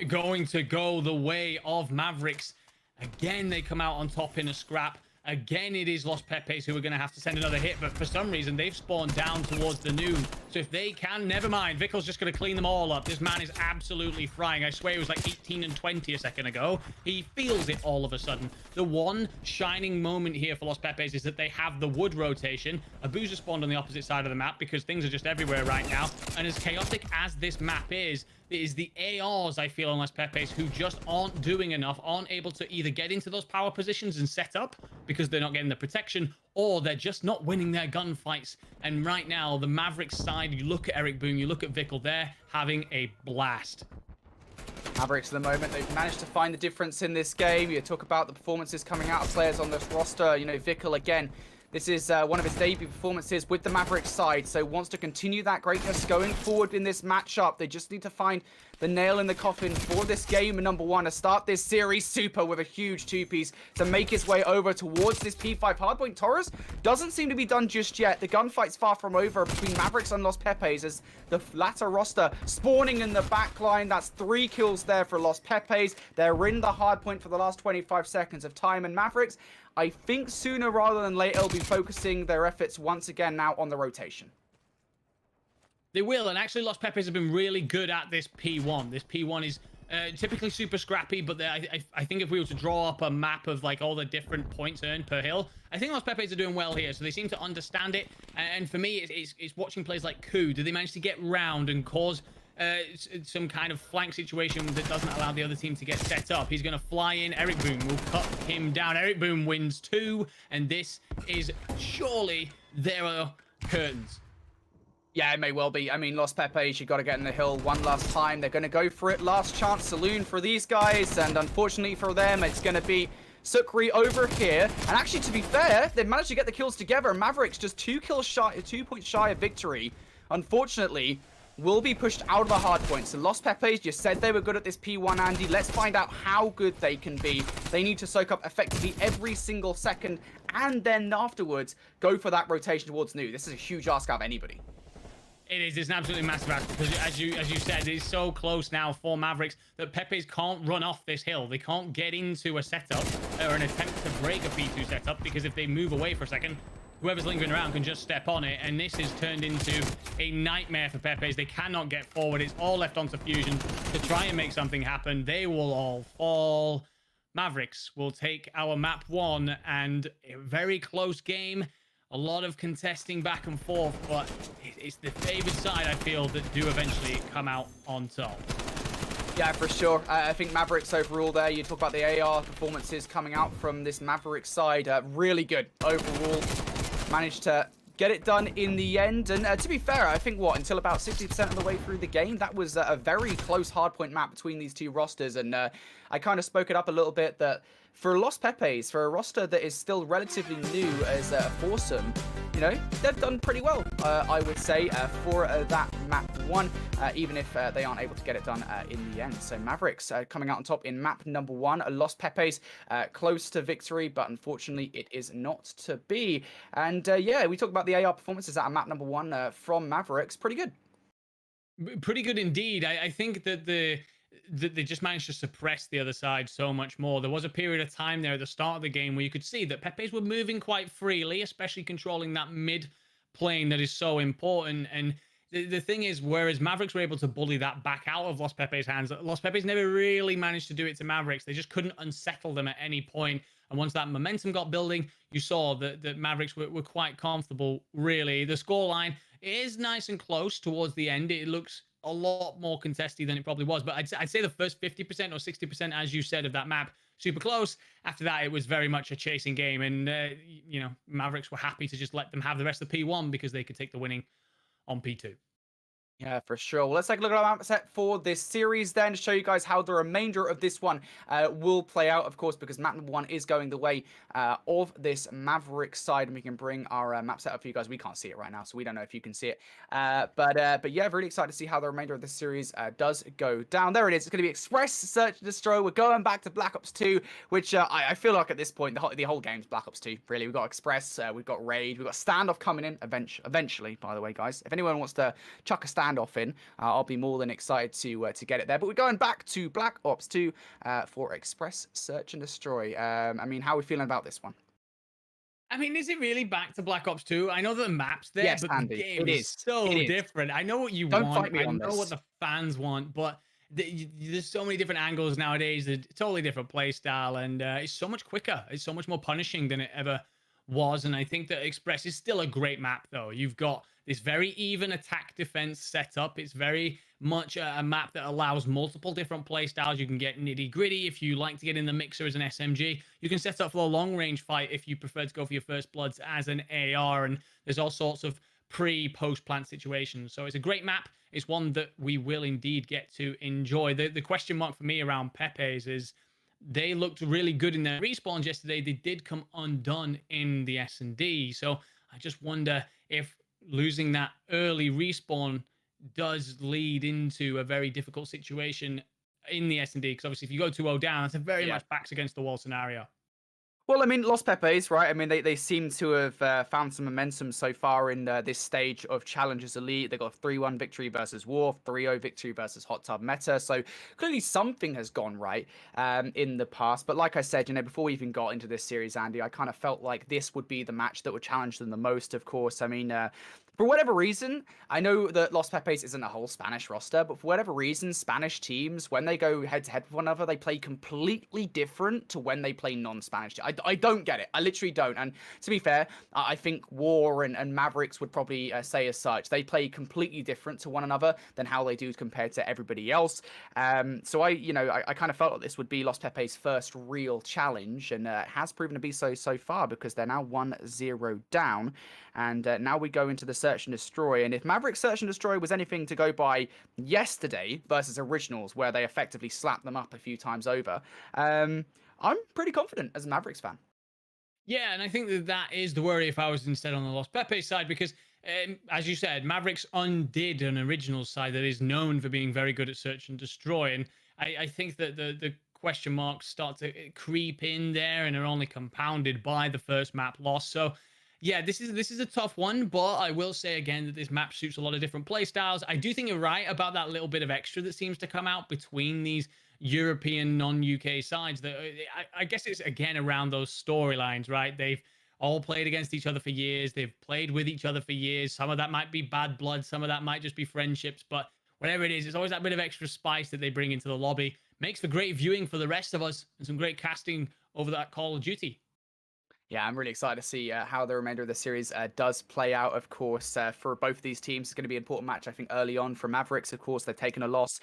going to go the way of Mavericks. Again, they come out on top in a scrap. Again, it is Los Pepes who are going to have to send another hit, but for some reason, they've spawned down towards the noon. So if they can, never mind. Vickle's just going to clean them all up. This man is absolutely frying. I swear it was like 18 and 20 a second ago. He feels it all of a sudden. The one shining moment here for Los Pepes is that they have the wood rotation. A boozer spawned on the opposite side of the map because things are just everywhere right now. And as chaotic as this map is, it is the ARs, I feel, on Los Pepes who just aren't doing enough, aren't able to either get into those power positions and set up because they're not getting the protection, or they're just not winning their gunfights. And right now, the Mavericks side, you look at Eric Boom, you look at Vickle, they're having a blast. Mavericks at the moment, they've managed to find the difference in this game. You talk about the performances coming out of players on this roster. You know, Vickle again. This is one of his debut performances with the Mavericks side, so wants to continue that greatness going forward in this matchup. They just need to find the nail in the coffin for this game number one to start this series. Super with a huge two-piece to make his way over towards this P5 hardpoint. Torres doesn't seem to be done just yet. The gunfight's far from over between Mavericks and Los Pepes as the latter roster spawning in the back line. That's 3 kills there for Los Pepes. They're in the hardpoint for the last 25 seconds of time, and Mavericks, I think sooner rather than later, will be focusing their efforts once again now on the rotation. They will, and actually Los Pepes have been really good at this P1. This P1 is typically super scrappy, but I think if we were to draw up a map of like all the different points earned per hill, I think Los Pepes are doing well here, so they seem to understand it. And for me, it's watching plays like Coup. Do they manage to get round and cause some kind of flank situation that doesn't allow the other team to get set up? He's going to fly in. Eric Boom will cut him down. Eric Boom wins 2, and this is surely their curtains. Yeah, it may well be. I mean, Los Pepes, you got to get in the hill one last time. They're going to go for it. Last chance saloon for these guys, and unfortunately for them, it's going to be Sukri over here. And actually, to be fair, they've managed to get the kills together. Mavericks just 2 points shy of victory. Unfortunately, will be pushed out of the hard point. So Los Pepes, you said they were good at this P1, Andy. Let's find out how good they can be. They need to soak up effectively every single second, and then afterwards, go for that rotation towards new. This is a huge ask out of anybody. It is. It's an absolutely massive ask because, as you said, it's so close now for Mavericks that Pepes can't run off this hill. They can't get into a setup or an attempt to break a P2 setup, because if they move away for a second, whoever's lingering around can just step on it, and this has turned into a nightmare for Pepes. They cannot get forward. It's all left onto Fusion to try and make something happen. They will all fall. Mavericks will take our map 1, and a very close game. A lot of contesting back and forth, but it's the favored side, I feel, that do eventually come out on top. Yeah, for sure. I think Mavericks overall there, you talk about the AR performances coming out from this Mavericks side. Really good overall. Managed to get it done in the end. And to be fair, I think, until about 60% of the way through the game, that was a very close hardpoint map between these two rosters. And I kind of spoke it up a little bit that for Los Pepes, for a roster that is still relatively new as a foursome, you know, they've done pretty well, I would say, for that map 1, even if they aren't able to get it done in the end. So Mavericks coming out on top in map number 1. Los Pepes close to victory, but unfortunately it is not to be. And yeah, we talked about the AR performances at map number 1 from Mavericks. Pretty good. Pretty good indeed. I think that they just managed to suppress the other side so much more. There was a period of time there at the start of the game where you could see that Pepes were moving quite freely, especially controlling that mid plane that is so important. And the thing is, whereas Mavericks were able to bully that back out of Los Pepes' hands, Los Pepes never really managed to do it to Mavericks. They just couldn't unsettle them at any point. And once that momentum got building, you saw that Mavericks were quite comfortable, really. The scoreline is nice and close towards the end. It looks a lot more contested than it probably was, but I'd say the first 50% or 60%, as you said, of that map, super close. After that, it was very much a chasing game, and you know, Mavericks were happy to just let them have the rest of P1 because they could take the winning on P2. Yeah, for sure. Well, let's take a look at our map set for this series then to show you guys how the remainder of this one will play out, of course, because map number 1 is going the way of this Maverick side, and we can bring our map set up for you guys. We can't see it right now, so we don't know if you can see it. But yeah, really excited to see how the remainder of this series does go down. There it is. It's going to be Express, Search and Destroy. We're going back to Black Ops 2, which I feel like at this point, the whole game's Black Ops 2, really. We've got Express, we've got Raid, we've got Standoff coming in eventually, by the way, guys. If anyone wants to chuck a standoff in, I'll be more than excited to get it there. But we're going back to Black Ops 2 for Express, Search and Destroy. I mean, how are we feeling about this one? I mean, is it really back to Black Ops 2? I know the map's there, Yes, but Andy, the game it is is. so It is. different. I know what you Don't want. fight me I on know this. what the fans want, but there's so many different angles nowadays. A totally different play style, and it's so much quicker. It's so much more punishing than it ever was. And I think that Express is still a great map, though. You've got this very even attack defense setup. It's very much a map that allows multiple different play styles. You can get nitty gritty if you like to get in the mixer as an SMG. You can set up for a long range fight if you prefer to go for your first bloods as an AR. And there's all sorts of post plant situations. So it's a great map. It's one that we will indeed get to enjoy. The question mark for me around Pepes is they looked really good in their respawns yesterday. They did come undone in the S&D. So I just wonder if losing that early respawn does lead into a very difficult situation in the S&D. Because obviously if you go 2-0 down, it's a very much backs against the wall scenario. Well, I mean, Los Pepes, right? I mean, they seem to have found some momentum so far in this stage of Challengers Elite. They got a 3-1 victory versus War, 3-0 victory versus Hot Tub Meta. So clearly something has gone right in the past. But like I said, before we even got into this series, Andy, I kind of felt like this would be the match that would challenge them the most, of course. I mean, for whatever reason, I know that Los Pepes isn't a whole Spanish roster, but for whatever reason, Spanish teams, when they go head-to-head with one another, they play completely different to when they play non-Spanish. I don't get it. I literally don't. And to be fair, I think War and Mavericks would probably say as such. They play completely different to one another than how they do compared to everybody else. So I kind of felt like this would be Los Pepes' first real challenge, and it has proven to be so far because they're now 1-0 down. And now we go into the Search and Destroy. And if Mavericks Search and Destroy was anything to go by yesterday versus Originals, where they effectively slapped them up a few times over, I'm pretty confident as a Mavericks fan. Yeah, and I think that is the worry if I was instead on the Los Pepes side, because as you said, Mavericks undid an Originals side that is known for being very good at Search and Destroy. And I think that the question marks start to creep in there and are only compounded by the first map loss. So yeah, this is a tough one, but I will say again that this map suits a lot of different play styles. I do think you're right about that little bit of extra that seems to come out between these European non-UK sides. That I guess it's again around those storylines, right? They've all played against each other for years. They've played with each other for years. Some of that might be bad blood. Some of that might just be friendships. But whatever it is, it's always that bit of extra spice that they bring into the lobby. Makes for great viewing for the rest of us and some great casting over that Call of Duty. Yeah, I'm really excited to see how the remainder of the series does play out, of course. For both of these teams, it's going to be an important match, I think, early on. For Mavericks, of course, they've taken a loss.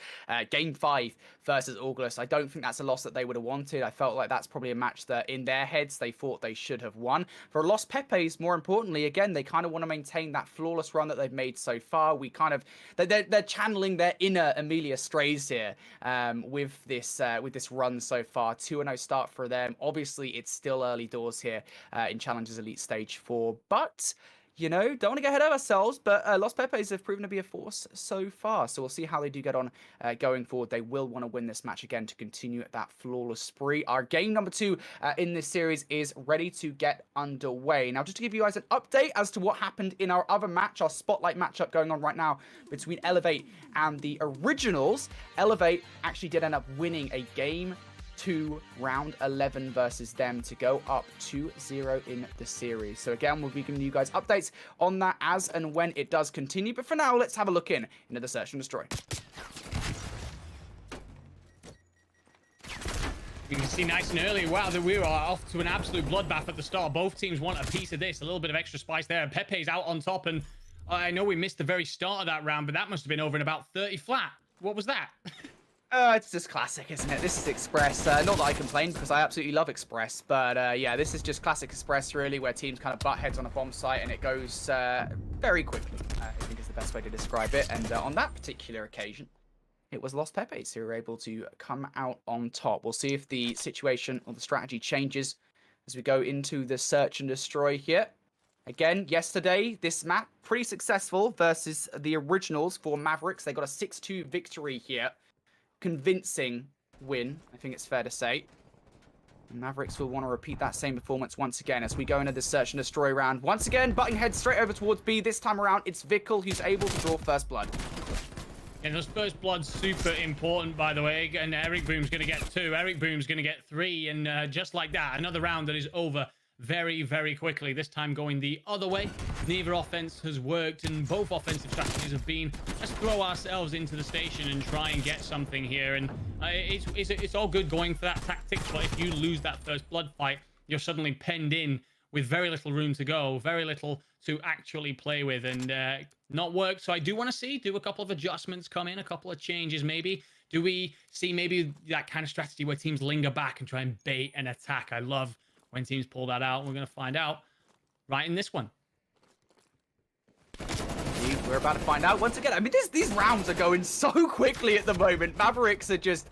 Game 5 versus August. I don't think that's a loss that they would have wanted. I felt like that's probably a match that, in their heads, they thought they should have won. For Los Pepes, more importantly, again, they kind of want to maintain that flawless run that they've made so far. They're channeling their inner Emilia Strays here with this run so far. 2-0 start for them. Obviously, it's still early doors here. In Challengers Elite Stage 4. But, don't want to get ahead of ourselves, but Los Pepes have proven to be a force so far. So we'll see how they do get on going forward. They will want to win this match again to continue that flawless spree. Our game number 2 in this series is ready to get underway. Now, just to give you guys an update as to what happened in our other match, our spotlight matchup going on right now between Elevate and the Originals. Elevate actually did end up winning a game 2 round 11 versus them to go up 2-0 in the series. So again, we'll be giving you guys updates on that as and when it does continue. But for now, let's have a look into the Search and Destroy. You can see nice and early, wow, that we are off to an absolute bloodbath at the start. Both teams want a piece of this, a little bit of extra spice there. And Pepe's out on top, and I know we missed the very start of that round, but that must have been over in about 30 flat. What was that? It's just classic, isn't it? This is Express. Not that I complain, because I absolutely love Express. But yeah, this is just classic Express, really, where teams kind of butt heads on a bomb site, and it goes very quickly, I think is the best way to describe it. And on that particular occasion, it was Los Pepes who were able to come out on top. We'll see if the situation or the strategy changes as we go into the search and destroy here. Again, yesterday, this map, pretty successful versus the originals for Mavericks. They got a 6-2 victory here. Convincing win, I think it's fair to say. And Mavericks will want to repeat that same performance once again as we go into the search and destroy round. Once again, butting head straight over towards B. This time around, it's Vickle who's able to draw first blood. And those first blood's super important, by the way. And Eric Boom's going to get 2. Eric Boom's going to get 3. And just like that, another round that is over very, very quickly. This time going the other way. Neither offense has worked, and both offensive strategies have been, let's throw ourselves into the station and try and get something here. And it's all good going for that tactic, but if you lose that first blood fight, you're suddenly penned in with very little room to go, very little to actually play with, and not work. So I do want to do a couple of adjustments come in, a couple of changes maybe. Do we see maybe that kind of strategy where teams linger back and try and bait an attack? I love when teams pull that out. We're going to find out right in this one. We're about to find out once again. I mean, these rounds are going so quickly at the moment. Mavericks are just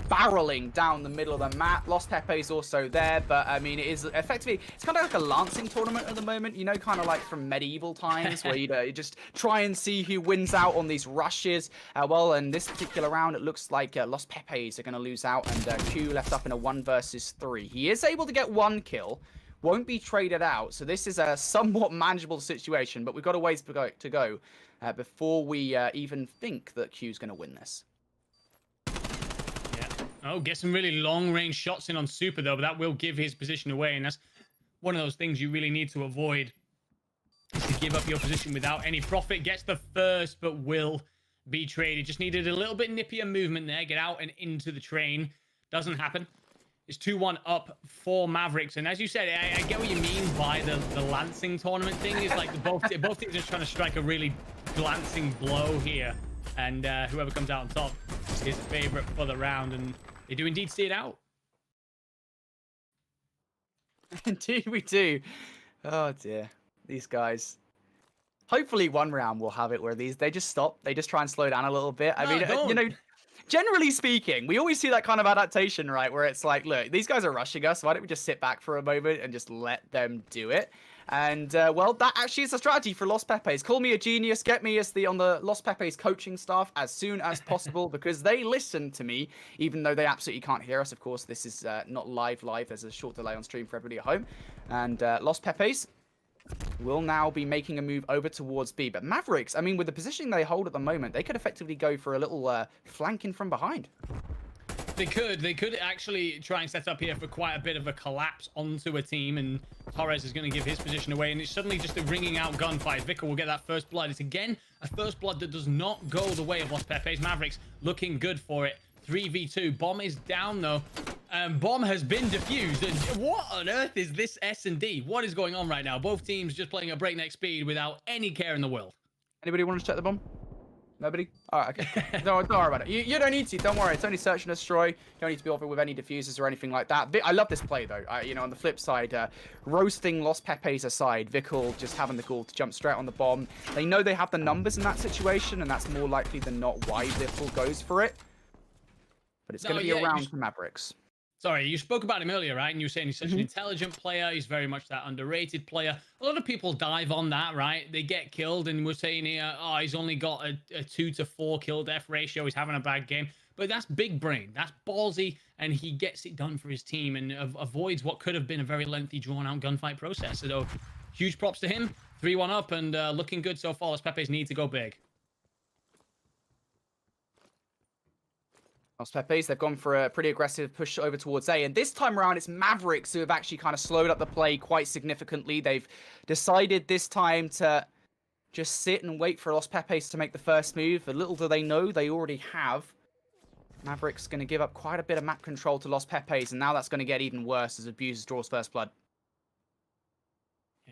barreling down the middle of the map. Los Pepes also there, but I mean, it is effectively, it's kind of like a lancing tournament at the moment, you know, kind of like from medieval times where you just try and see who wins out on these rushes. Well, in this particular round, it looks like Los Pepes are going to lose out, and Q left up in a 1 versus 3. He is able to get 1 kill. Won't be traded out, so this is a somewhat manageable situation, but we've got a ways to go before we even think that Q's going to win this. Yeah. Oh, get some really long-range shots in on Super, though, but that will give his position away, and that's one of those things you really need to avoid, is to give up your position without any profit. Gets the first, but will be traded. Just needed a little bit nippier movement there. Get out and into the train. Doesn't happen. It's 2-1 up for Mavericks. And as you said, I get what you mean by the lancing tournament thing. It's like both teams are trying to strike a really glancing blow here. And whoever comes out on top is favorite for the round. And they do indeed see it out. Indeed we do. Oh, dear. These guys. Hopefully one round will have it where they just stop. They just try and slow down a little bit. I mean, you know, generally speaking, we always see that kind of adaptation, right? Where it's like, look, these guys are rushing us. Why don't we just sit back for a moment and just let them do it? And, well, that actually is a strategy for Los Pepes. Call me a genius. Get me as on the Los Pepes coaching staff as soon as possible because they listen to me, even though they absolutely can't hear us. Of course, this is not live. There's a short delay on stream for everybody at home. And Los Pepes will now be making a move over towards B. But Mavericks, I mean, with the positioning they hold at the moment, they could effectively go for a little flanking from behind. They could actually try and set up here for quite a bit of a collapse onto a team, and Torres is going to give his position away, and it's suddenly just a ringing out gunfight. Vickle will get that first blood. It's again a first blood that does not go the way of Los Pepes. Mavericks looking good for it. 3v2. Bomb is down though. Bomb has been defused. And what on earth is this S&D? What is going on right now? Both teams just playing at breakneck speed without any care in the world. Anybody want to check the bomb? Nobody? All right, okay. Don't worry about it. You don't need to. Don't worry. It's only search and destroy. You don't need to be bothered with any diffusers or anything like that. I love this play, though. You know, on the flip side, roasting Los Pepes aside, Vickle just having the call to jump straight on the bomb. They know they have the numbers in that situation, and that's more likely than not why Vickle goes for it. But it's going to be a round for Mavericks. Sorry, you spoke about him earlier, right? And you were saying he's such an intelligent player. He's very much that underrated player. A lot of people dive on that, right? They get killed, and we're saying here, oh, he's only got a 2 to 4 kill death ratio. He's having a bad game. But that's big brain. That's ballsy, and he gets it done for his team and avoids what could have been a very lengthy, drawn-out gunfight process. So huge props to him. 3-1 up and looking good so far. Los Pepes need to go big. Los Pepes, they've gone for a pretty aggressive push over towards A. And this time around, it's Mavericks who have actually kind of slowed up the play quite significantly. They've decided this time to just sit and wait for Los Pepes to make the first move. But little do they know, they already have. Mavericks going to give up quite a bit of map control to Los Pepes. And now that's going to get even worse as Abusers draws first blood.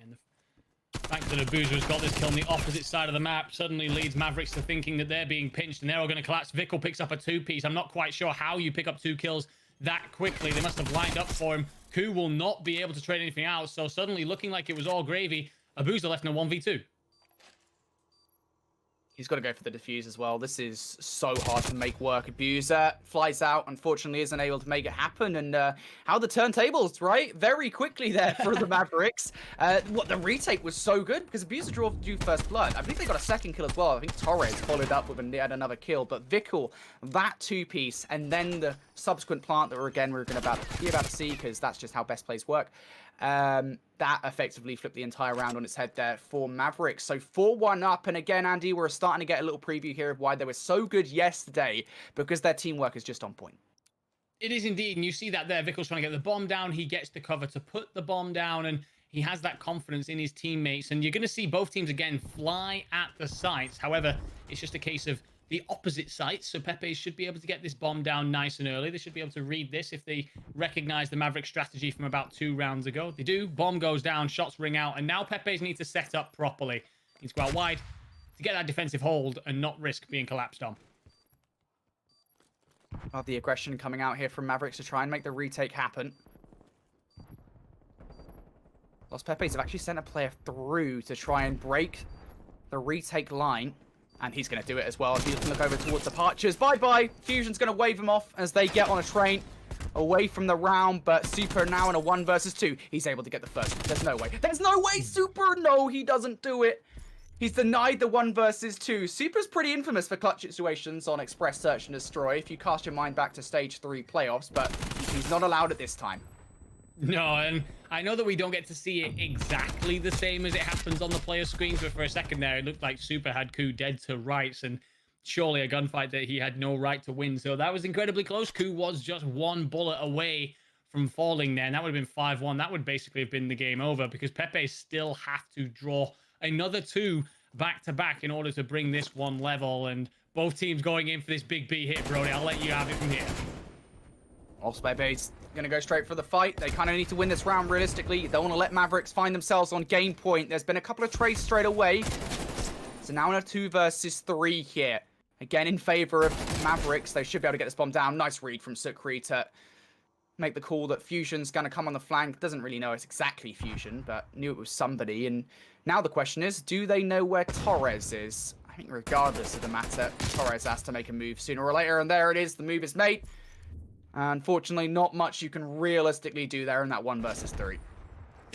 And the fact that Abuza has got this kill on the opposite side of the map suddenly leads Mavericks to thinking that they're being pinched and they're all going to collapse. Vickle picks up a 2-piece. I'm not quite sure how you pick up 2 kills that quickly. They must have lined up for him. Ku will not be able to trade anything out, so suddenly looking like it was all gravy, Abuza left in a 1v2. He's got to go for the defuse as well. This is so hard to make work. Abuser flies out, unfortunately isn't able to make it happen. And how the turntables, right? Very quickly there for the Mavericks. The retake was so good because Abuser drew first blood. I believe they got a second kill as well. I think Torres followed up with yet another kill. But Vickle, that 2-piece, and then the subsequent plant that we're going to be about to see, because that's just how best plays work. That effectively flipped the entire round on its head there for Mavericks. So 4-1 up, and again, Andy, we're starting to get a little preview here of why they were so good yesterday, because their teamwork is just on point. It is indeed, and you see that there. Vickle's trying to get the bomb down. He gets the cover to put the bomb down, and he has that confidence in his teammates. And you're going to see both teams again fly at the sites. However, it's just a case of the opposite sites, so Pepes should be able to get this bomb down nice and early. They should be able to read this if they recognize the Maverick strategy from about 2 rounds ago. They do. Bomb goes down, shots ring out, and now Pepes need to set up properly. Needs to go out wide to get that defensive hold and not risk being collapsed on. Well, the aggression coming out here from Mavericks to try and make the retake happen. Los Pepes have actually sent a player through to try and break the retake line. And he's going to do it as well. If you can look over towards the Departures. Bye-bye. Fusion's going to wave him off as they get on a train away from the round. But Super now in a 1 versus 2. He's able to get the first. There's no way. There's no way, Super. No, he doesn't do it. He's denied the 1 versus 2. Super's pretty infamous for clutch situations on Express Search and Destroy, if you cast your mind back to Stage 3 playoffs. But he's not allowed at this time. No, and I know that we don't get to see it exactly the same as it happens on the player screens, but for a second there, it looked like Super had Ku dead to rights, and surely a gunfight that he had no right to win. So that was incredibly close. Ku was just 1 bullet away from falling there, and that would have been 5-1. That would basically have been the game over, because Pepe still have to draw another 2 back-to-back in order to bring this one level, and both teams going in for this big B hit, Brody. I'll let you have it from here. Also, Pepe's going to go straight for the fight. They kind of need to win this round realistically. They don't want to let Mavericks find themselves on game point. There's been a couple of trades straight away. So now in a 2 versus 3 here. Again, in favor of Mavericks. They should be able to get this bomb down. Nice read from Sukri to make the call that Fusion's going to come on the flank. Doesn't really know it's exactly Fusion, but knew it was somebody. And now the question is, do they know where Torres is? I think regardless of the matter, Torres has to make a move sooner or later. And there it is. The move is made. Unfortunately, not much you can realistically do there in that 1 versus 3.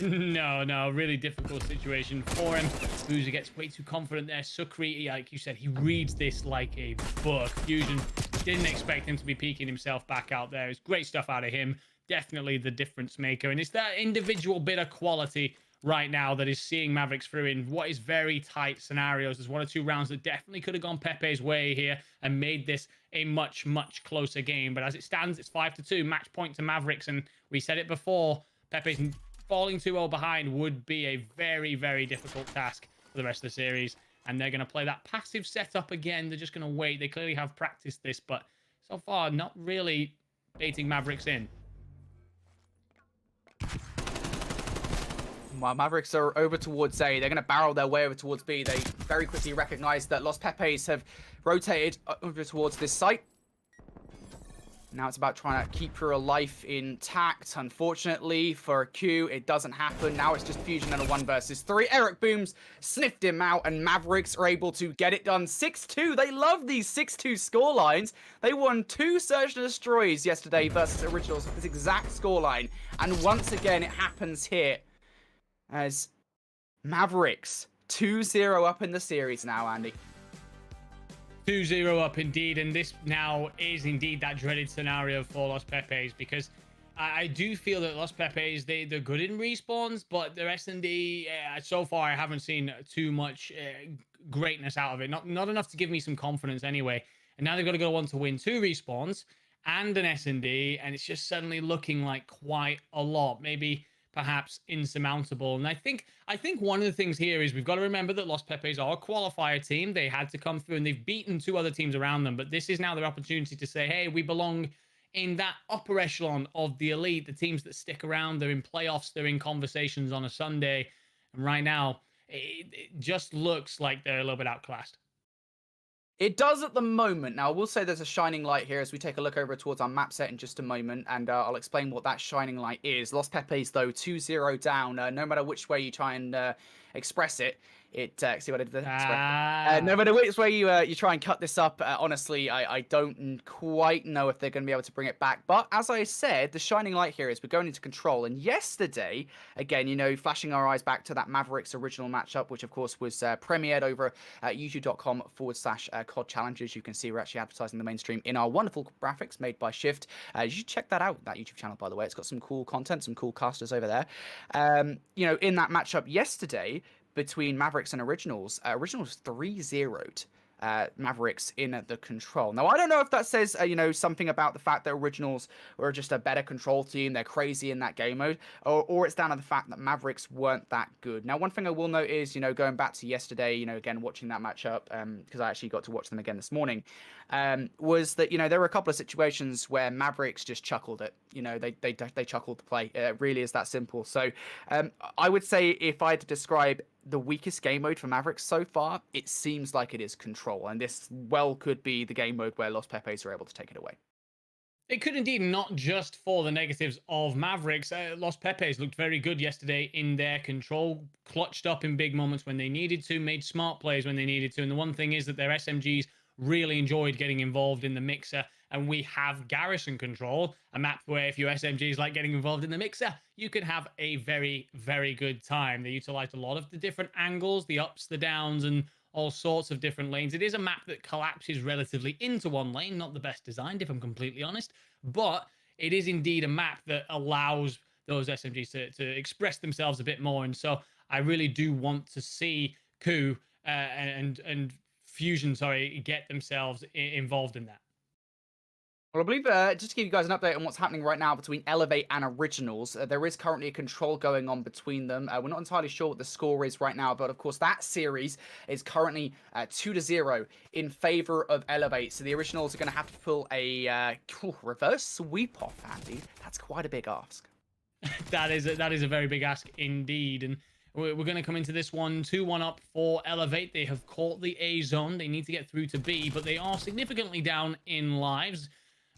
No, really difficult situation for him. Boozer gets way too confident there. Sukri, like you said, he reads this like a book. Fusion didn't expect him to be peeking himself back out there. It's great stuff out of him. Definitely the difference maker. And it's that individual bit of quality right now that is seeing Mavericks through in what is very tight scenarios. There's 1 or 2 rounds that definitely could have gone Pepe's way here and made this a much, much closer game. But as it stands, it's 5-2, match point to Mavericks. And we said it before, Pepe's falling 2-0 behind would be a very, very difficult task for the rest of the series. And they're going to play that passive setup again. They're just going to wait. They clearly have practiced this, but so far, not really baiting Mavericks in. While Mavericks are over towards A, they're going to barrel their way over towards B. They very quickly recognize that Los Pepes have rotated over towards this site. Now it's about trying to keep your life intact. Unfortunately for Q, it doesn't happen. Now it's just Fusion and a 1 versus 3. Eric Booms sniffed him out, and Mavericks are able to get it done. 6-2. They love these 6-2 scorelines. They won 2 Search and Destroys yesterday versus Originals with this exact scoreline. And once again, it happens here as Mavericks 2-0 up in the series now, Andy. 2-0 up indeed, and this now is indeed that dreaded scenario for Los Pepes, because I do feel that Los Pepes, they're good in respawns, but their S&D, so far, I haven't seen too much greatness out of it. Not enough to give me some confidence anyway. And now they've got to go on to win 2 respawns and an S&D, and it's just suddenly looking like quite a lot. Maybe perhaps insurmountable. And I think one of the things here is we've got to remember that Los Pepes are a qualifier team. They had to come through and they've beaten 2 other teams around them. But this is now their opportunity to say, hey, we belong in that upper echelon of the elite, the teams that stick around. They're in playoffs. They're in conversations on a Sunday. And right now, it just looks like they're a little bit outclassed. It does at the moment. Now, I will say there's a shining light here as we take a look over towards our map set in just a moment, and I'll explain what that shining light is. Los Pepes, though, 2-0 down. No matter which way you try and express it, see what I did there? No matter which way you try and cut this up, honestly, I don't quite know if they're going to be able to bring it back. But as I said, the shining light here is we're going into control. And yesterday, again, you know, flashing our eyes back to that Mavericks original matchup, which of course was premiered over at youtube.com/COD challenges. You can see we're actually advertising the mainstream in our wonderful graphics made by Shift. You should check that out, that YouTube channel, by the way. It's got some cool content, some cool casters over there. You know, in that matchup yesterday, between Mavericks and Originals, Originals 3-0'd Mavericks in the control. Now, I don't know if that says, you know, something about the fact that Originals were just a better control team, they're crazy in that game mode, or it's down to the fact that Mavericks weren't that good. Now, one thing I will note is, you know, going back to yesterday, you know, again, watching that matchup, because I actually got to watch them again this morning, was that, you know, there were a couple of situations where Mavericks just chuckled it. You know, they chuckled the play. It really is that simple. So I would say if I had to describe the weakest game mode for Mavericks so far, it seems like it is control, and this well could be the game mode where Los Pepes are able to take it away. It could indeed, not just for the negatives of Mavericks. Los Pepes looked very good yesterday in their control, clutched up in big moments when they needed to, made smart plays when they needed to. And the one thing is that their SMGs really enjoyed getting involved in the mixer. And we have Garrison Control, a map where if your SMGs like getting involved in the mixer, you can have a very, very good time. They utilized a lot of the different angles, the ups, the downs, and all sorts of different lanes. It is a map that collapses relatively into one lane, not the best designed, if I'm completely honest, but it is indeed a map that allows those SMGs to express themselves a bit more. And so I really do want to see Coup and Fusion, get themselves involved in that. Well, I believe, just to give you guys an update on what's happening right now between Elevate and Originals, there is currently a control going on between them. We're not entirely sure what the score is right now, but of course that series is currently 2-0 in favor of Elevate. So the Originals are going to have to pull a reverse sweep off, Andy. That's quite a big ask. That is a very big ask indeed. And we're going to come into this one 2-1 up for Elevate. They have caught the A zone. They need to get through to B, but they are significantly down in lives.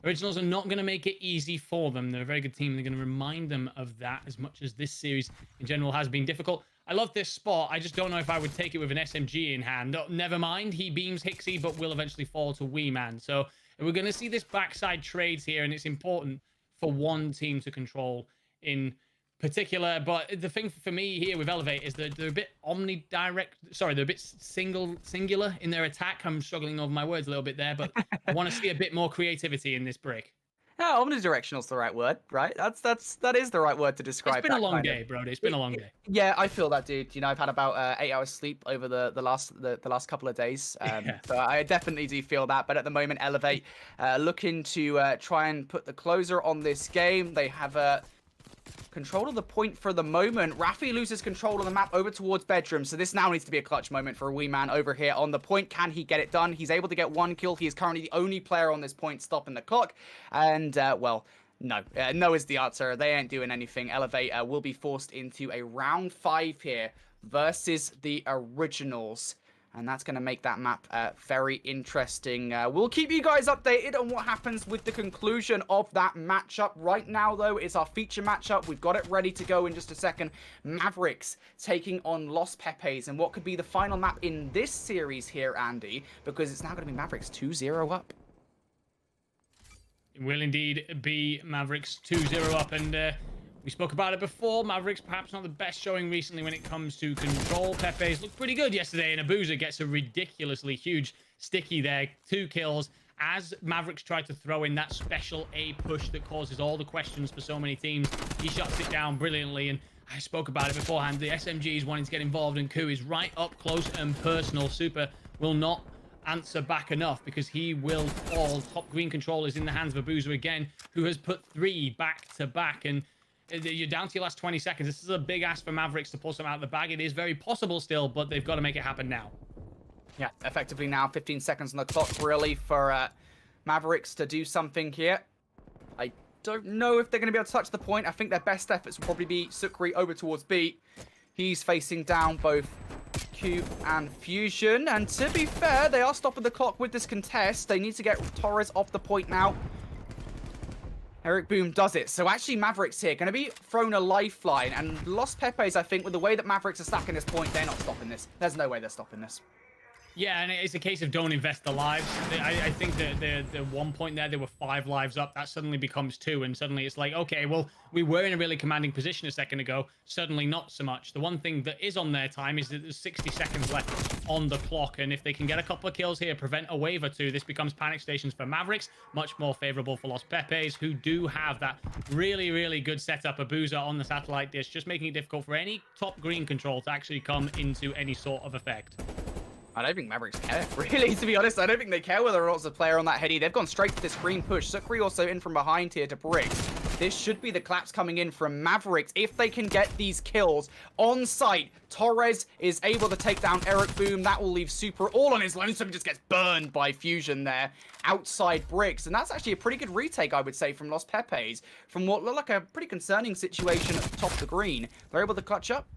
Originals are not going to make it easy for them. They're a very good team. They're going to remind them of that, as much as this series in general has been difficult. I love this spot. I just don't know if I would take it with an SMG in hand. Oh, never mind. He beams Hixie, but will eventually fall to Wee Man. So we're going to see this backside trades here, and it's important for one team to control in particular. But the thing for me here with Elevate is that they're a bit they're a bit singular in their attack. I'm struggling over my words a little bit there, but I want to see a bit more creativity in this break. Yeah, omnidirectional's the right word, right? That is the right word to describe. It's been a long day, Brody. It's been a long day. Yeah, I feel that, dude. You know, I've had about 8 hours sleep over the last couple of days, so I definitely do feel that. But at the moment, Elevate looking to try and put the closer on this game. They have control of the point for the moment. Rafi loses control of the map over towards bedroom, so this now needs to be a clutch moment for a Wee Man over here on the point. Can he get it done? He's able to get one kill. He is currently the only player on this point stopping the clock, and well, no. No is the answer. They ain't doing anything. Elevate will be forced into a round 5 here versus the Originals. And that's going to make that map very interesting. We'll keep you guys updated on what happens with the conclusion of that matchup. Right now, though, it's our feature matchup. We've got it ready to go in just a second. Mavericks taking on Los Pepes. And what could be the final map in this series here, Andy? Because it's now going to be Mavericks 2-0 up. It will indeed be Mavericks 2-0 up. And we spoke about it before. Mavericks perhaps not the best showing recently when it comes to control. Pepes looked pretty good yesterday, and Abuza gets a ridiculously huge sticky there. 2 kills as Mavericks tried to throw in that special A push that causes all the questions for so many teams. He shuts it down brilliantly, and I spoke about it beforehand. The SMGs wanting to get involved, and Coup is right up close and personal. Super will not answer back enough because he will fall. Top green control is in the hands of Abuza again, who has put 3 back-to-back, and you're down to your last 20 seconds. This is a big ask for Mavericks to pull some out of the bag. It is very possible still, but they've got to make it happen now. Yeah, effectively now 15 seconds on the clock, really, for Mavericks to do something here. I don't know if they're going to be able to touch the point. I think their best efforts will probably be Sukri over towards B. He's facing down both Q and Fusion. And to be fair, they are stopping the clock with this contest. They need to get Torres off the point now. Eric Boom does it. So actually Mavericks here going to be thrown a lifeline. And Los Pepes, I think, with the way that Mavericks are stacking this point, they're not stopping this. There's no way they're stopping this. Yeah, and it's a case of don't invest the lives. I think that the 1 point there, there were 5 lives up. That suddenly becomes 2, and suddenly it's like, okay, well, we were in a really commanding position a second ago. Suddenly not so much. The one thing that is on their time is that there's 60 seconds left on the clock, and if they can get a couple of kills here, prevent a wave or 2, this becomes panic stations for Mavericks. Much more favorable for Los Pepes, who do have that really, really good setup. A boozer on the satellite dish, just making it difficult for any top green control to actually come into any sort of effect. I don't think Mavericks care, really, to be honest. I don't think they care whether or not it's a player on that heady. They've gone straight for this green push. Sukri also in from behind here to Briggs. This should be the claps coming in from Mavericks. If they can get these kills on site, Torres is able to take down Eric Boom. That will leave Super all on his lonesome. Just gets burned by Fusion there outside Briggs. And that's actually a pretty good retake, I would say, from Los Pepes. From what looked like a pretty concerning situation at the top of the green. They're able to clutch up.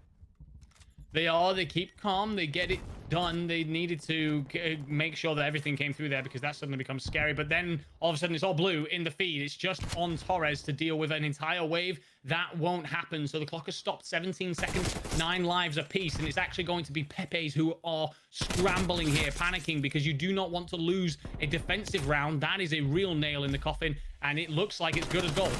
They keep calm, they get it done. They needed to make sure that everything came through there because that suddenly becomes scary. But then all of a sudden it's all blue in the feed. It's just on Torres to deal with an entire wave. That won't happen. So the clock has stopped. 17 seconds, 9 lives apiece. And it's actually going to be Pepes who are scrambling here, panicking because you do not want to lose a defensive round. That is a real nail in the coffin. And it looks like it's good as gold.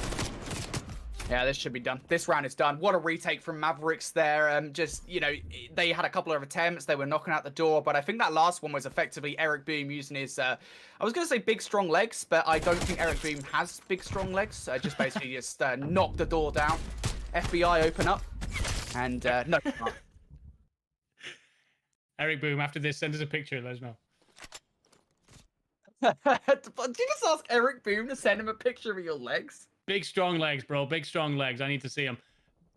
Yeah, this should be done. This round is done. What a retake from Mavericks there. Just, you know, they had a couple of attempts. They were knocking out the door. But I think that last one was effectively Eric Boom using his, I was going to say big, strong legs, but I don't think Eric Boom has big, strong legs. Just basically just knocked the door down. FBI open up. And no. Eric Boom, after this, send us a picture. Let us know. Did you just ask Eric Boom to send him a picture of your legs? Big, strong legs, bro. Big, strong legs. I need to see them.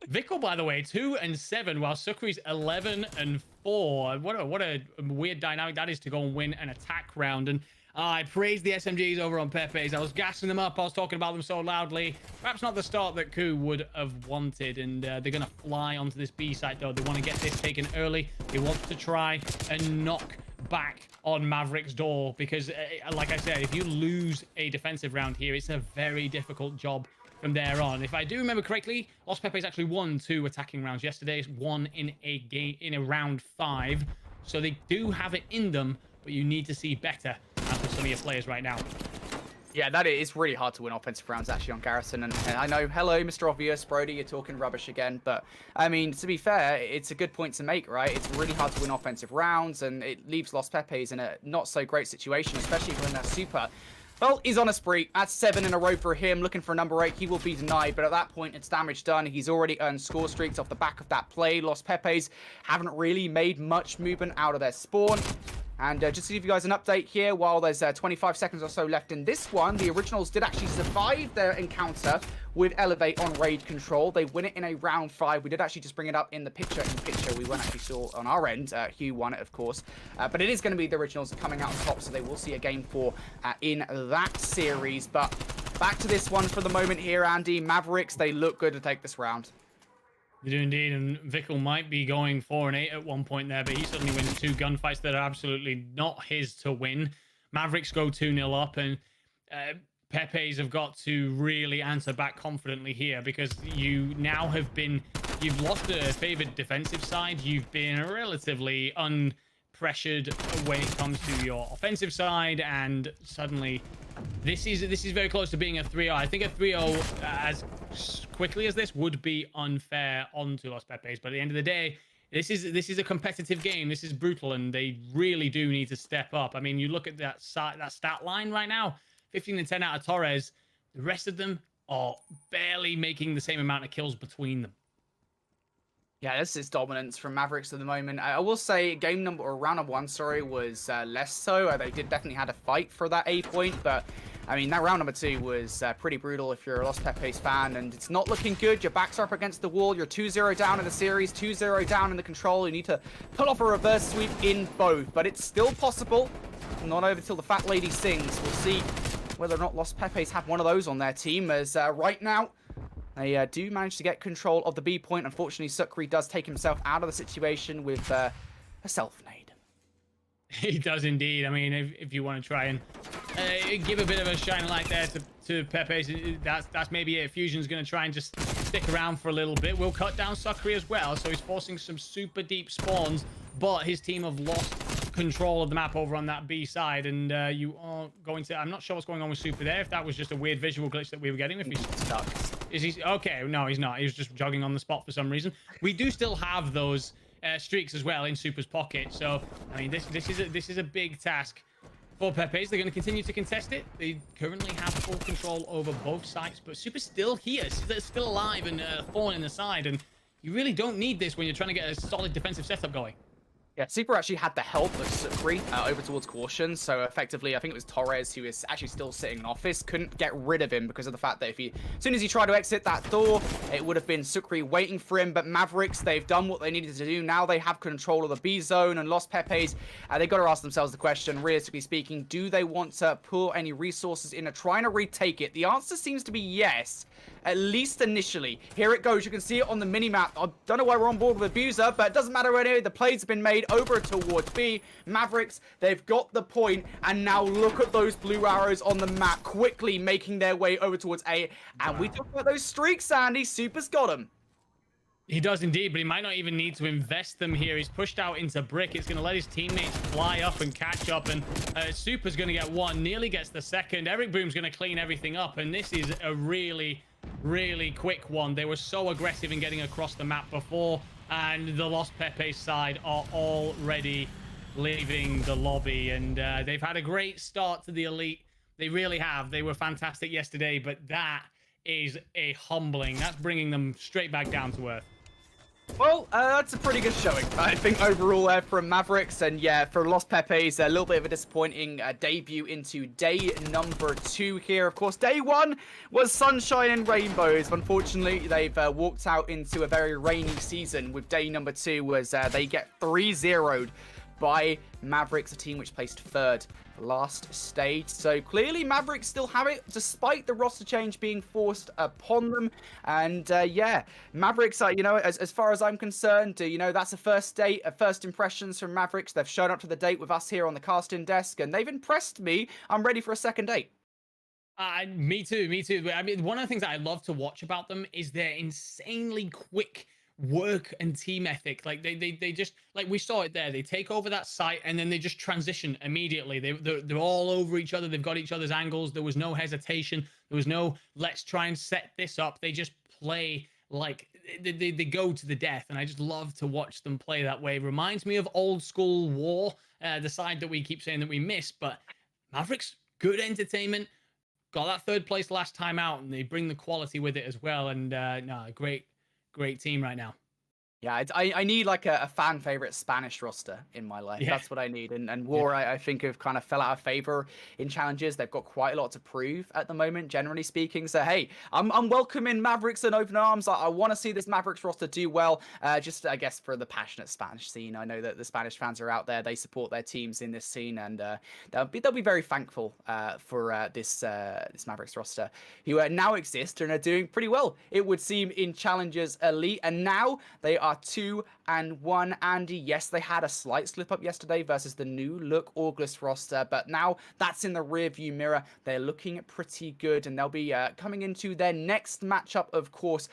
Vickle, by the way, 2-7, while Sukri's 11-4. What a weird dynamic that is to go and win an attack round. And I praised the SMGs over on Pepes. I was gassing them up. I was talking about them so loudly. Perhaps not the start that Ku would have wanted. And they're going to fly onto this B site, though. They want to get this taken early. They want to try and knock back on Maverick's door because, like I said, if you lose a defensive round here, it's a very difficult job from there on. If I do remember correctly, Los Pepes actually won 2 attacking rounds yesterday. One in a game in a round 5, so they do have it in them, but you need to see better out of some of your players right now. Yeah, that is really hard to win offensive rounds actually on Garrison. And I know, hello, Mr. Obvious, Brody, you're talking rubbish again. But, I mean, to be fair, it's a good point to make, right? It's really hard to win offensive rounds, and it leaves Los Pepes in a not-so-great situation, especially when they're super. Well, he's on a spree. That's 7 in a row for him. Looking for a number 8. He will be denied. But at that point, it's damage done. He's already earned score streaks off the back of that play. Los Pepes haven't really made much movement out of their spawn. And just to give you guys an update here, while there's 25 seconds or so left in this one, the Originals did actually survive their encounter with Elevate on raid control. They win it in a round 5. We did actually just bring it up in the picture. We weren't actually sure on our end. Hugh won it, of course. But it is going to be the Originals coming out on top, so they will see a game 4 in that series. But back to this one for the moment here, Andy. Mavericks, they look good to take this round. They do indeed, and Vickle might be going 4-8 at one point there, but he suddenly wins 2 gunfights that are absolutely not his to win. Mavericks go 2-0 up, and Pepes have got to really answer back confidently here because you now have been, you've lost a favored defensive side. You've been relatively unpressured when it comes to your offensive side, and suddenly this is very close to being a 3-0. I think a 3-0 as quickly as this would be unfair onto Los Pepes, but at the end of the day, this is a competitive game. This is brutal, and they really do need to step up. I mean, you look at that stat line right now, 15-10 out of Torres. The rest of them are barely making the same amount of kills between them. Yeah, this is dominance from Mavericks at the moment. I will say round of 1, sorry, was less so. They did definitely had a fight for that A point, but I mean, that round number 2 was pretty brutal if you're a Los Pepes fan, and it's not looking good. Your backs are up against the wall. You're 2-0 down in the series, 2-0 down in the control. You need to pull off a reverse sweep in both, but it's still possible. Not over till the fat lady sings. We'll see whether or not Los Pepes have one of those on their team, as right now, they do manage to get control of the B point. Unfortunately, Sukri does take himself out of the situation with a self-nade. He does indeed. I mean, if you want to try and give a bit of a shine light there to Pepes, that's maybe it. Fusion's going to try and just stick around for a little bit. We'll cut down Suckery as well, so he's forcing some super deep spawns, but his team have lost control of the map over on that B side, and you are going to... I'm not sure what's going on with Super there, if that was just a weird visual glitch that we were getting. If he's stuck. Is he... Okay, no, he's not. He was just jogging on the spot for some reason. We do still have those streaks as well in Super's pocket, so I mean this is a big task for Pepes. They're going to continue to contest it. They currently have full control over both sides, but Super's still here. They're still alive and thorn in the side, and you really don't need this when you're trying to get a solid defensive setup going. Yeah, Super actually had the help of Sucri over towards Caution, so effectively, I think it was Torres who is actually still sitting in office, couldn't get rid of him because of the fact that as soon as he tried to exit that door, it would have been Sucri waiting for him, but Mavericks, they've done what they needed to do. Now they have control of the B zone and lost Pepes. They've got to ask themselves the question, realistically speaking, do they want to pull any resources into trying to retake it? The answer seems to be yes. At least initially. Here it goes. You can see it on the minimap. I don't know why we're on board with Abuser, but it doesn't matter anyway. The plays have been made over towards B. Mavericks, they've got the point, and now look at those blue arrows on the map quickly making their way over towards A. And we talk about those streaks, Andy. Super's got them. He does indeed, but he might not even need to invest them here. He's pushed out into Brick. It's going to let his teammates fly up and catch up, and Super's going to get one, nearly gets the second. Eric Boom's going to clean everything up, and this is a really quick one. They were so aggressive in getting across the map before, and the Lost Pepe side are already leaving the lobby, and they've had a great start to the Elite. They really have. They were fantastic yesterday, but that is a humbling. That's bringing them straight back down to earth. Well, that's a pretty good showing, I think, overall there from Mavericks. And yeah, for Lost Pepes, a little bit of a disappointing debut into day number 2 here. Of course, day 1 was sunshine and rainbows. Unfortunately, they've walked out into a very rainy season with day number 2 as they get 3-0'd by Mavericks, a team which placed 3rd last stage. So clearly Mavericks still have it despite the roster change being forced upon them. And yeah, Mavericks are, you know, as far as I'm concerned, you know, that's a first date, first impressions from Mavericks. They've shown up to the date with us here on the casting desk, and they've impressed me. I'm ready for a second date. Me too. I mean, one of the things that I love to watch about them is their insanely quick work and team ethic. Like they just, like we saw it there, they take over that site and then they just transition immediately. They're all over each other. They've got each other's angles. There was no hesitation. There was no let's try and set this up. They just play like they go to the death, and I just love to watch them play that way. It reminds me of old school War, the side that we keep saying that we miss. But Mavericks, good entertainment, got that 3rd place last time out, and they bring the quality with it as well. And no, great team right now. Yeah, I need like a fan favorite Spanish roster in my life. Yeah. That's what I need. And War, yeah. I think have kind of fell out of favor in challenges. They've got quite a lot to prove at the moment, generally speaking. So hey, I'm welcoming Mavericks in open arms. I want to see this Mavericks roster do well. Just I guess for the passionate Spanish scene. I know that the Spanish fans are out there. They support their teams in this scene, and they'll be very thankful for this Mavericks roster, who now exist and are doing pretty well, it would seem, in challenges Elite. And now they are 2-1. Andy, yes, they had a slight slip up yesterday versus the new look August roster, but now that's in the rear view mirror. They're looking pretty good, and they'll be coming into their next matchup, of course,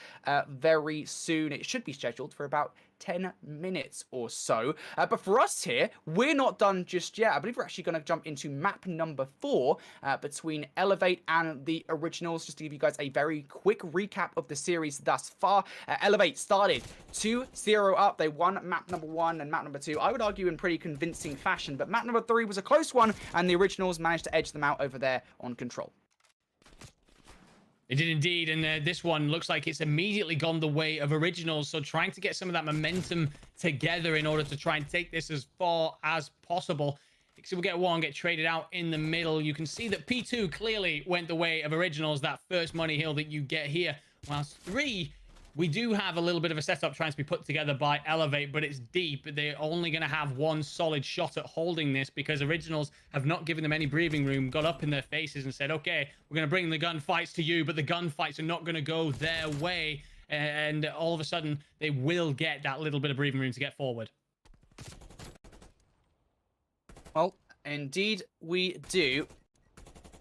very soon. It should be scheduled for about 10 minutes or so. But for us here, we're not done just yet. I believe we're actually going to jump into map number 4 between Elevate and the Originals, just to give you guys a very quick recap of the series thus far. Elevate started 2-0 up. They won map number 1 and map number 2, I would argue, in pretty convincing fashion. But map number 3 was a close one, and the Originals managed to edge them out over there on Control. It did indeed, and this one looks like it's immediately gone the way of Originals, so trying to get some of that momentum together in order to try and take this as far as possible. So we'll get one, get traded out in the middle. You can see that P2 clearly went the way of Originals, that first money hill that you get here. Whilst 3, we do have a little bit of a setup trying to be put together by Elevate, but it's deep. They're only going to have one solid shot at holding this because Originals have not given them any breathing room, got up in their faces and said, okay, we're going to bring the gunfights to you, but the gunfights are not going to go their way. And all of a sudden, they will get that little bit of breathing room to get forward. Well, indeed we do.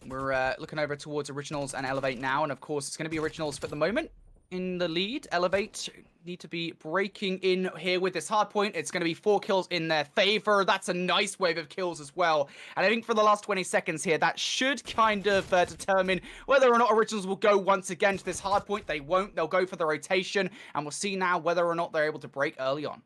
We're looking over towards Originals and Elevate now, and of course it's going to be Originals for the moment in the lead. Elevate need to be breaking in here with this hard point. It's going to be 4 kills in their favor. That's a nice wave of kills as well. And I think for the last 20 seconds here, that should kind of determine whether or not Originals will go once again to this hard point. They won't. They'll go for the rotation, and we'll see now whether or not they're able to break early on.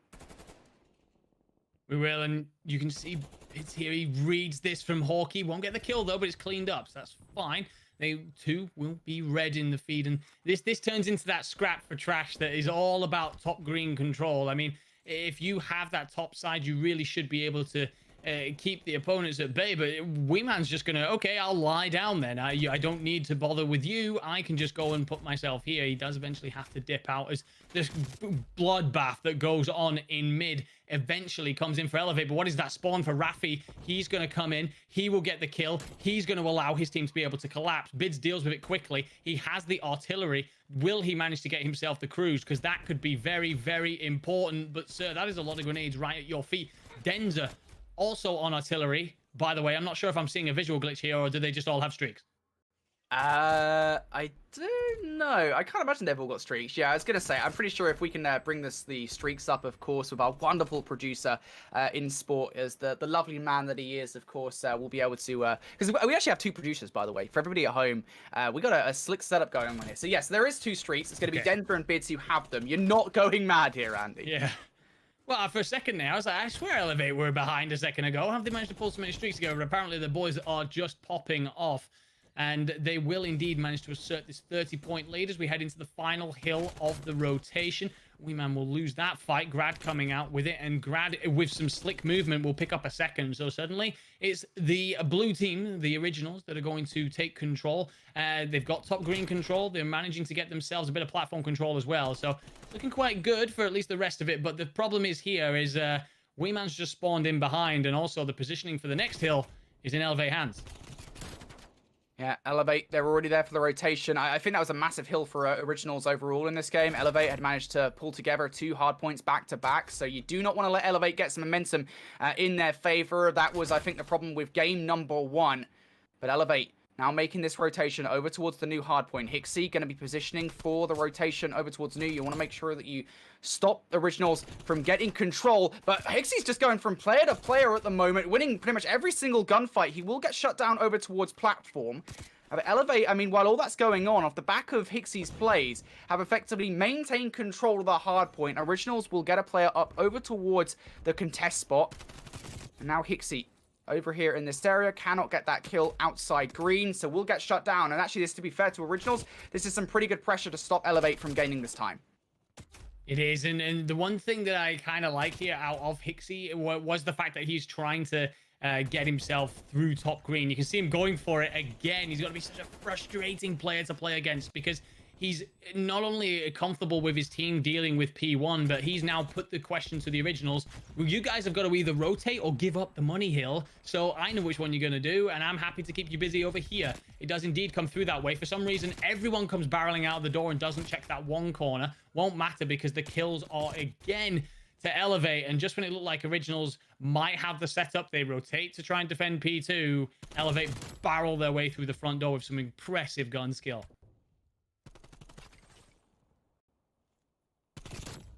We will, and you can see it's here. He reads this from Hawkeye. Won't get the kill though, but it's cleaned up, so that's fine. They too will be red in the feed, and this turns into that scrap for trash that is all about top green control. I mean, if you have that top side, you really should be able to keep the opponents at bay. But Weeman's just gonna, okay, I'll lie down then. I don't need to bother with you. I can just go and put myself here. He does eventually have to dip out as this bloodbath that goes on in mid eventually comes in for Elevate. But what is that spawn for Rafi? He's going to come in. He will get the kill. He's going to allow his team to be able to collapse. Bids deals with it quickly. He has the artillery. Will he manage to get himself the cruise? Because that could be very, very important. But, sir, that is a lot of grenades right at your feet. Denza also on artillery. By the way, I'm not sure if I'm seeing a visual glitch here, or do they just all have streaks? I don't know. I can't imagine they've all got streaks. Yeah, I was going to say, I'm pretty sure if we can bring the streaks up, of course, with our wonderful producer in sport, as the lovely man that he is, of course, we'll be able to... Because we actually have 2 producers, by the way. For everybody at home, we got a slick setup going on here. So, yes, there is 2 streaks. It's going to be Denver and Bids who have them. You're not going mad here, Andy. Yeah. Well, for a second there, I was like, I swear Elevate were behind a second ago. How have they managed to pull so many streaks together? But apparently the boys are just popping off. And they will indeed manage to assert this 30-point lead as we head into the final hill of the rotation. Weeman will lose that fight. Grad coming out with it, and Grad, with some slick movement, will pick up a second. So suddenly, it's the blue team, the Originals, that are going to take control. They've got top green control. They're managing to get themselves a bit of platform control as well. So looking quite good for at least the rest of it. But the problem is here is Weeman's just spawned in behind, and also the positioning for the next hill is in Elevate hands. Yeah, Elevate, they're already there for the rotation. I think that was a massive hill for Originals overall in this game. Elevate had managed to pull together 2 hard points back-to-back, so you do not want to let Elevate get some momentum in their favor. That was, I think, the problem with game number 1. But Elevate now making this rotation over towards the new hardpoint. Hixie going to be positioning for the rotation over towards new. You want to make sure that you stop the Originals from getting control. But Hixie's just going from player to player at the moment, winning pretty much every single gunfight. He will get shut down over towards platform. But Elevate, I mean, while all that's going on, off the back of Hixie's plays, have effectively maintained control of the hardpoint. Originals will get a player up over towards the contest spot. And now Hixie over here in this area cannot get that kill outside green, so we'll get shut down. And actually, this, to be fair to Originals, this is some pretty good pressure to stop Elevate from gaining this time. It is, and the one thing that I kind of like here out of Hixie was the fact that he's trying to get himself through top green. You can see him going for it again. He's got to be such a frustrating player to play against, because he's not only comfortable with his team dealing with P1, but he's now put the question to the Originals. Well, you guys have got to either rotate or give up the money hill. So I know which one you're going to do, and I'm happy to keep you busy over here. It does indeed come through that way. For some reason, everyone comes barreling out the door and doesn't check that one corner. Won't matter, because the kills are again to Elevate. And just when it looked like Originals might have the setup, they rotate to try and defend P2. Elevate barrel their way through the front door with some impressive gun skill.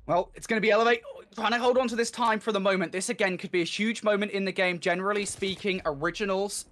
Well, it's going to be Elevate trying to hold on to this time for the moment. This, again, could be a huge moment in the game. Generally speaking, Originals,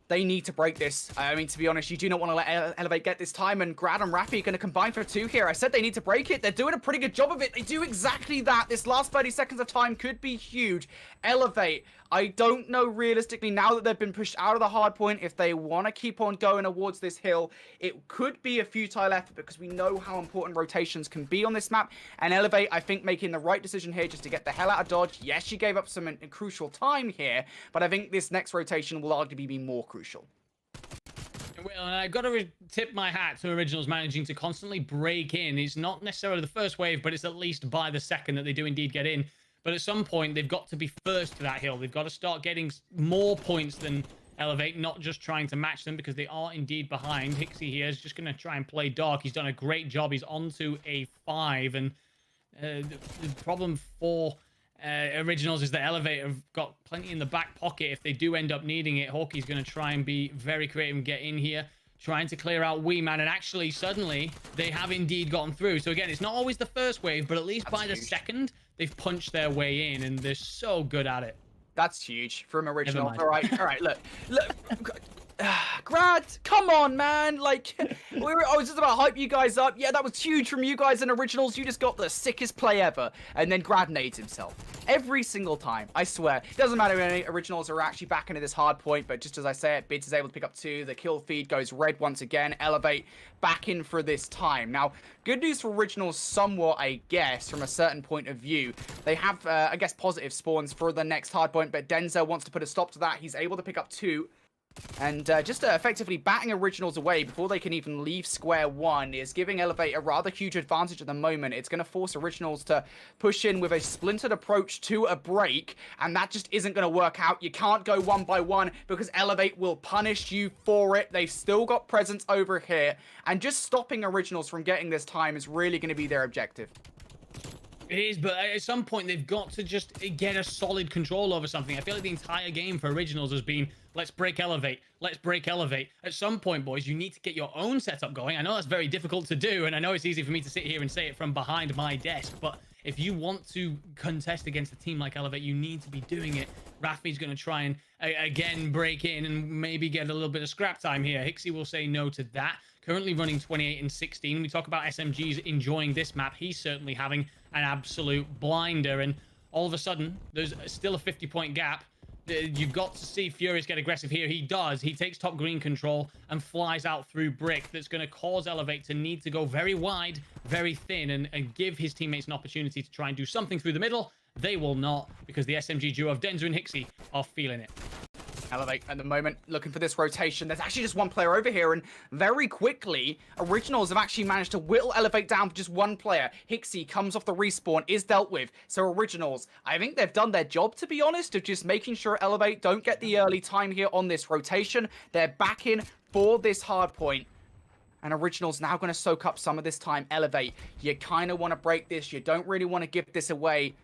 they need to break this. I mean, to be honest, you do not want to let Elevate get this time, and Grad and Rafi are going to combine for 2 here. I said they need to break it. They're doing a pretty good job of it. They do exactly that. This last 30 seconds of time could be huge. Elevate, I don't know realistically, now that they've been pushed out of the hard point, if they want to keep on going towards this hill, it could be a futile effort, because we know how important rotations can be on this map. And Elevate, I think, making the right decision here just to get the hell out of dodge. Yes, she gave up some crucial time here, but I think this next rotation will arguably be more crucial. Well, and I've got to tip my hat to Originals managing to constantly break in. It's not necessarily the first wave, but it's at least by the second that they do indeed get in. But at some point, they've got to be first to that hill. They've got to start getting more points than Elevate, not just trying to match them, because they are indeed behind. Hixie here is just going to try and play dark. He's done a great job. He's on to a 5. And the problem for Originals is that Elevate have got plenty in the back pocket if they do end up needing it. Hawkey's going to try and be very creative and get in here, trying to clear out Wee Man, and actually suddenly they have indeed gotten through. So again, it's not always the first wave, but at least That's by the huge. second, they've punched their way in, and they're so good at it. That's huge from Original. mind. All right, look. Grad, come on, man. Like, I was just about to hype you guys up. Yeah, that was huge from you guys in Originals. You just got the sickest play ever. And then Grad nades himself. Every single time, I swear. It doesn't matter if any Originals are actually back into this hard point, but just as I say it, Bids is able to pick up 2. The kill feed goes red once again. Elevate back in for this time. Now, good news for Originals somewhat, I guess, from a certain point of view. They have, I guess, positive spawns for the next hard point, but Denzel wants to put a stop to that. He's able to pick up 2. And just effectively batting Originals away before they can even leave square one is giving Elevate a rather huge advantage at the moment. It's going to force Originals to push in with a splintered approach to a break, and that just isn't going to work out. You can't go one by one because Elevate will punish you for it. They've still got presence over here, and just stopping Originals from getting this time is really going to be their objective. It is, but at some point, they've got to just get a solid control over something. I feel like the entire game for Originals has been, let's break Elevate, let's break Elevate. At some point, boys, you need to get your own setup going. I know that's very difficult to do, and I know it's easy for me to sit here and say it from behind my desk, but if you want to contest against a team like Elevate, you need to be doing it. Rafi's going to try and, again, break in and maybe get a little bit of scrap time here. Hixie will say no to that. Currently running 28 and 16. We talk about SMGs enjoying this map. He's certainly having an absolute blinder. And all of a sudden, there's still a 50-point gap. You've got to see Furious get aggressive here. He does. He takes top green control and flies out through Brick. That's going to cause Elevate to need to go very wide, very thin, and give his teammates an opportunity to try and do something through the middle. They will not, because the SMG duo of Denzer and Hixie are feeling it. Elevate at the moment looking for this rotation. There's actually just one player over here, and very quickly Originals have actually managed to whittle Elevate down for just one player. Hixie comes off the respawn, is dealt with. So Originals, I think they've done their job, to be honest, of just making sure Elevate don't get the early time here on this rotation. They're back in for this hard point. And Originals now going to soak up some of this time. Elevate, you kind of want to break this. You don't really want to give this away.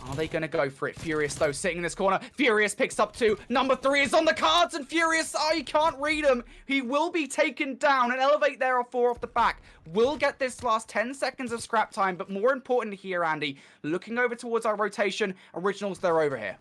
Are they going to go for it? Furious, though, sitting in this corner. Furious picks up 2. Number 3 is on the cards, and Furious, oh, you can't read him. He will be taken down, and Elevate there are 4 off the back. Will get this last 10 seconds of scrap time, but more important here, Andy, looking over towards our rotation, Originals, they're over here.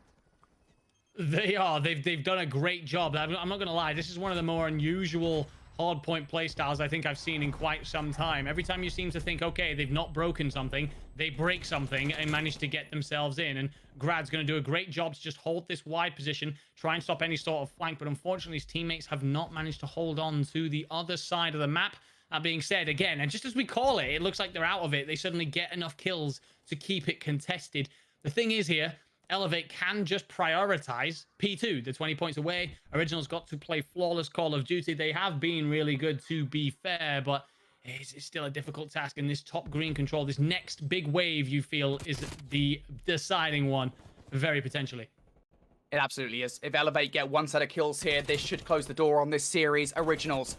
They are. They've done a great job. I'm not going to lie. This is one of the more unusual hard point playstyles I think I've seen in quite some time. Every time you seem to think, okay, they've not broken something, they break something and manage to get themselves in. And Grad's going to do a great job to just hold this wide position, try and stop any sort of flank. But unfortunately, his teammates have not managed to hold on to the other side of the map. That being said, again, and just as we call it, it looks like they're out of it. They suddenly get enough kills to keep it contested. The thing is here, Elevate can just prioritize P2. The 20 points away. Originals got to play flawless Call of Duty. They have been really good, to be fair, but it's still a difficult task. And this top green control, this next big wave, you feel, is the deciding one, very potentially. It absolutely is. If Elevate get one set of kills here, this should close the door on this series. Originals,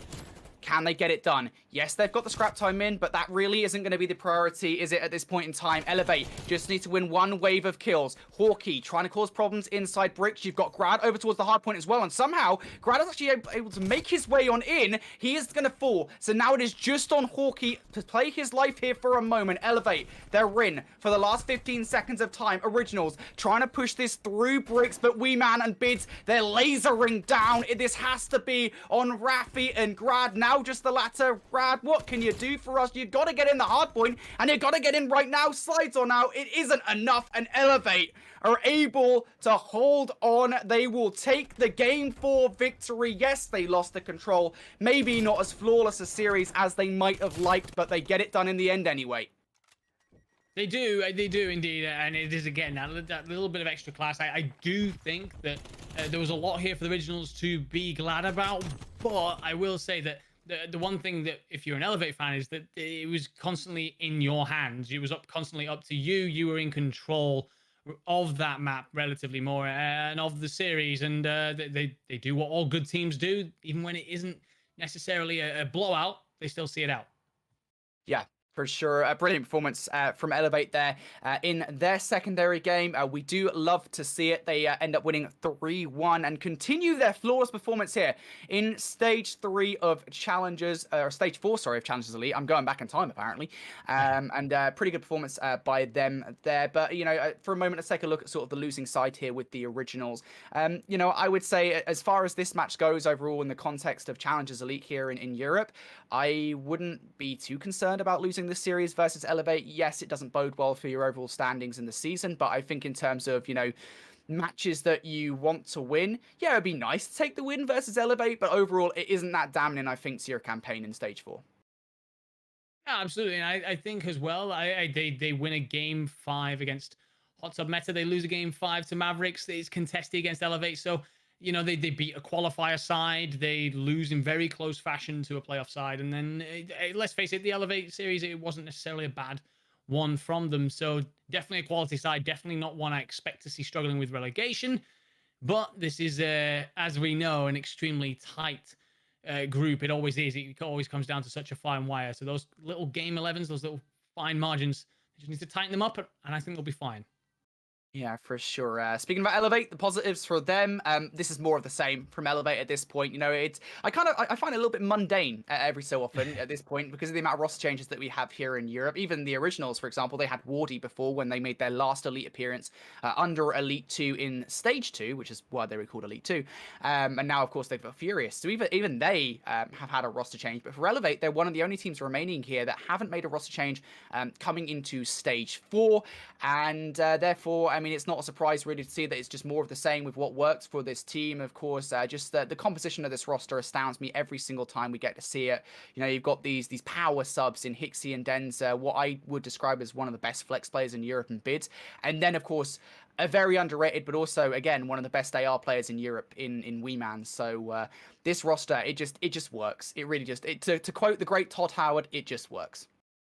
can they get it done? Yes, they've got the scrap time in, but that really isn't going to be the priority, is it, at this point in time? Elevate just need to win one wave of kills. Hawkey trying to cause problems inside bricks. You've got Grad over towards the hard point as well, and somehow Grad is actually able to make his way on in. He is going to fall, so now it is just on Hawkey to play his life here for a moment. Elevate, they're in for the last 15 seconds of time. Originals trying to push this through bricks, but Wee Man and Bids, they're lasering down. This has to be on Rafi and Grad. Now just the latter. Grad, what can you do for us? You've got to get in the hard point, and you've got to get in right now. Slides on out. It isn't enough, and Elevate are able to hold on. They will take the game 4 victory. Yes, they lost the control. Maybe not as flawless a series as they might have liked, but they get it done in the end anyway. They do indeed, and it is, again, that little bit of extra class. I do think that there was a lot here for the Originals to be glad about, but I will say that the one thing that, if you're an Elevate fan, is that it was constantly in your hands. It was constantly up to you. You were in control of that map relatively more, and of the series, and they do what all good teams do. Even when it isn't necessarily a blowout, they still see it out. Yeah, For sure. A brilliant performance from Elevate there in their secondary game. We do love to see it. They end up winning 3-1 and continue their flawless performance here in stage 3 of Challengers, or stage 4, sorry, of Challengers Elite. I'm going back in time, apparently. And pretty good performance by them there. But, you know, for a moment, let's take a look at sort of the losing side here with the Originals. You know, I would say as far as this match goes overall in the context of Challengers Elite here in Europe, I wouldn't be too concerned about losing this series versus Elevate. Yes, it doesn't bode well for your overall standings in the season, but I think in terms of, you know, matches that you want to win, yeah, it'd be nice to take the win versus Elevate, but overall, it isn't that damning, I think, to your campaign in stage 4. Yeah, absolutely. And I think as well, they win a game 5 against Hot Tub Meta. They lose a game 5 to Mavericks. It's contested against Elevate. So, you know, they beat a qualifier side. They lose in very close fashion to a playoff side. And then, let's face it, the Elevate series, it wasn't necessarily a bad one from them. So definitely a quality side. Definitely not one I expect to see struggling with relegation. But this is, as we know, an extremely tight group. It always is. It always comes down to such a fine wire. So those little game 11s, those little fine margins, you just need to tighten them up, and I think they'll be fine. Yeah, for sure. Speaking about Elevate, the positives for them, this is more of the same from Elevate at this point. You know, I find it a little bit mundane every so often at this point because of the amount of roster changes that we have here in Europe. Even the Originals, for example, they had Wardy before when they made their last Elite appearance under Elite 2 in Stage 2, which is why they were called Elite 2. And now, of course, they've got Furious. So even they have had a roster change. But for Elevate, they're one of the only teams remaining here that haven't made a roster change coming into Stage 4. And therefore, I mean, it's not a surprise really to see that it's just more of the same with what works for this team. Of course, just the composition of this roster astounds me every single time we get to see it. You know, you've got these power subs in Hixie and Denza, what I would describe as one of the best flex players in Europe and bids. And then, of course, a very underrated, but also, again, one of the best AR players in Europe in Weeman. So this roster, it just works. It really just, to quote the great Todd Howard, it just works.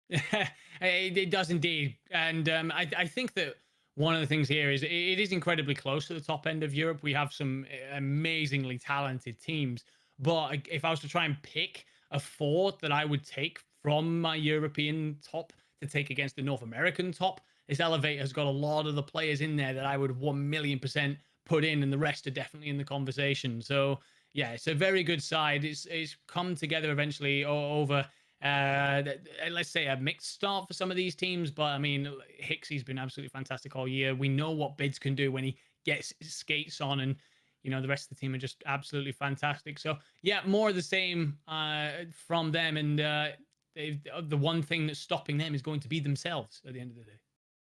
It does indeed. And I think that one of the things here is it is incredibly close to the top end of Europe. We have some amazingly talented teams. But if I was to try and pick a 4 that I would take from my European top to take against the North American top, this Elevate has got a lot of the players in there that I would 1,000,000% put in, and the rest are definitely in the conversation. So, yeah, it's a very good side. It's come together eventually over let's say a mixed start for some of these teams, but I mean, Hixie's been absolutely fantastic all year. We know what Bids can do when he gets his skates on, and you know the rest of the team are just absolutely fantastic. So yeah, more of the same from them, and the one thing that's stopping them is going to be themselves at the end of the day.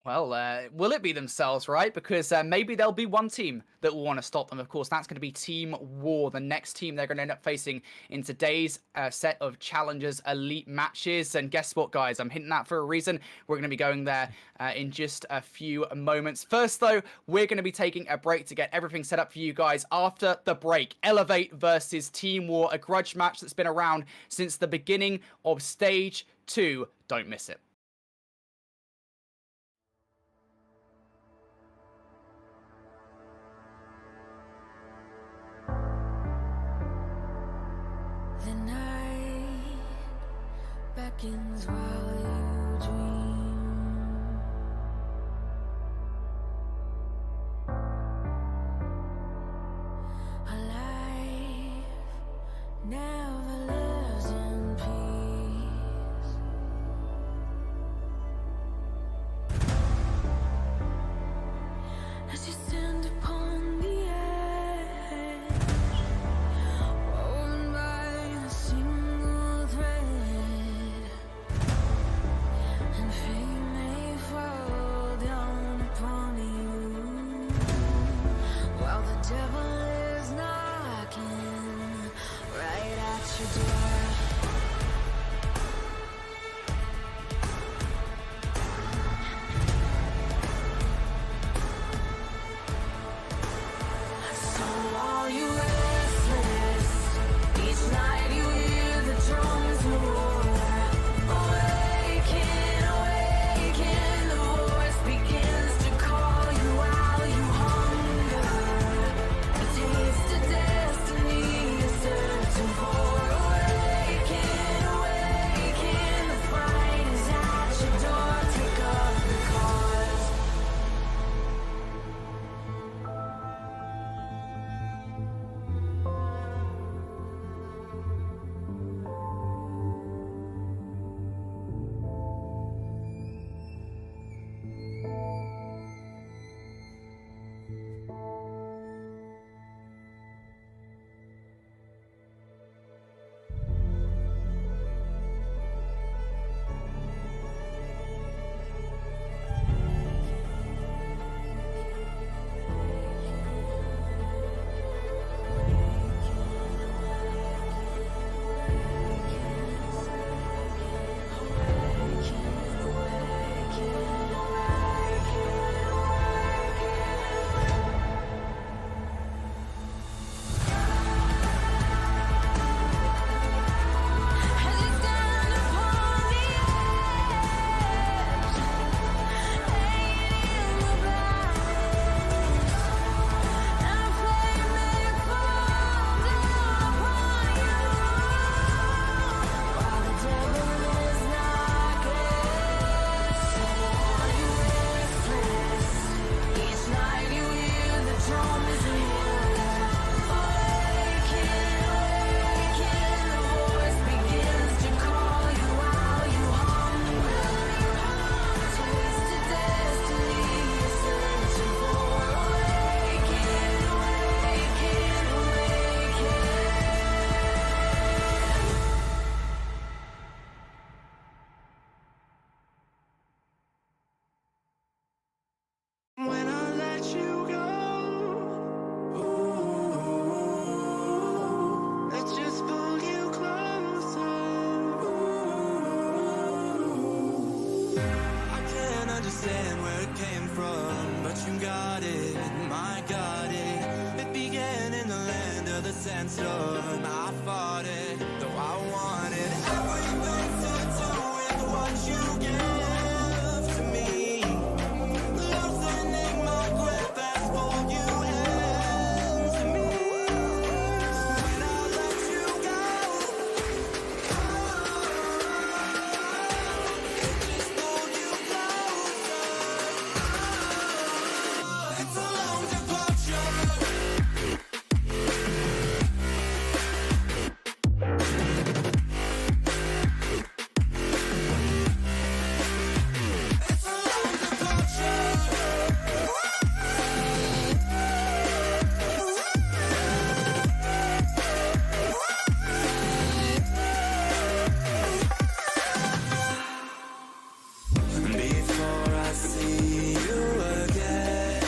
Well, will it be themselves, right? Because maybe there'll be one team that will want to stop them. Of course, that's going to be Team War, the next team they're going to end up facing in today's set of Challengers Elite matches. And guess what, guys? I'm hinting that for a reason. We're going to be going there in just a few moments. First, though, we're going to be taking a break to get everything set up for you guys. After the break, Elevate versus Team War, a grudge match that's been around since the beginning of Stage 2. Don't miss it. The night beckons while you dream. A life never lives in peace. As you stand upon the edge, woven by a single thread, and fate may fall down upon you, while the devil is knocking right at your door. So are you restless? Each night you hear the drums roar. Awaken, awaken, the voice begins to call you out. You hunger, a taste of destiny, you're searching for. Awaken. sandstorm. I fought it, though I wanted everything to do with what you give to me. Loosening my grip as for you into me. When I let you go, it just pulled you closer. It's a long departure. It's a long departure. Before I see you again,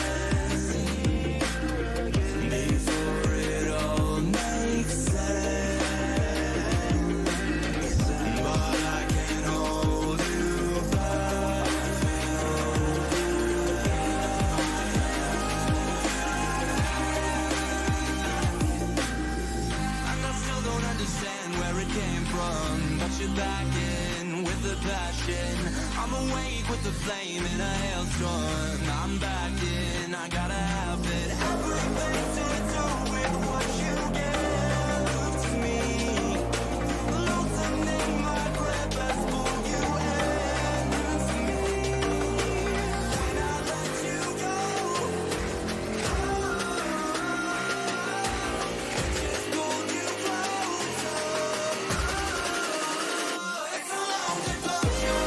before it all makes sense, but I can hold you back. And I still don't understand where it came from, but you're back in with the passion. I'm awake with the flame in a hailstorm. I'm back in, I gotta have it. Everything to do with what you give to me. Loosening my grip as for you into me. When I let you go, it just pulled you closer. It's a long departure.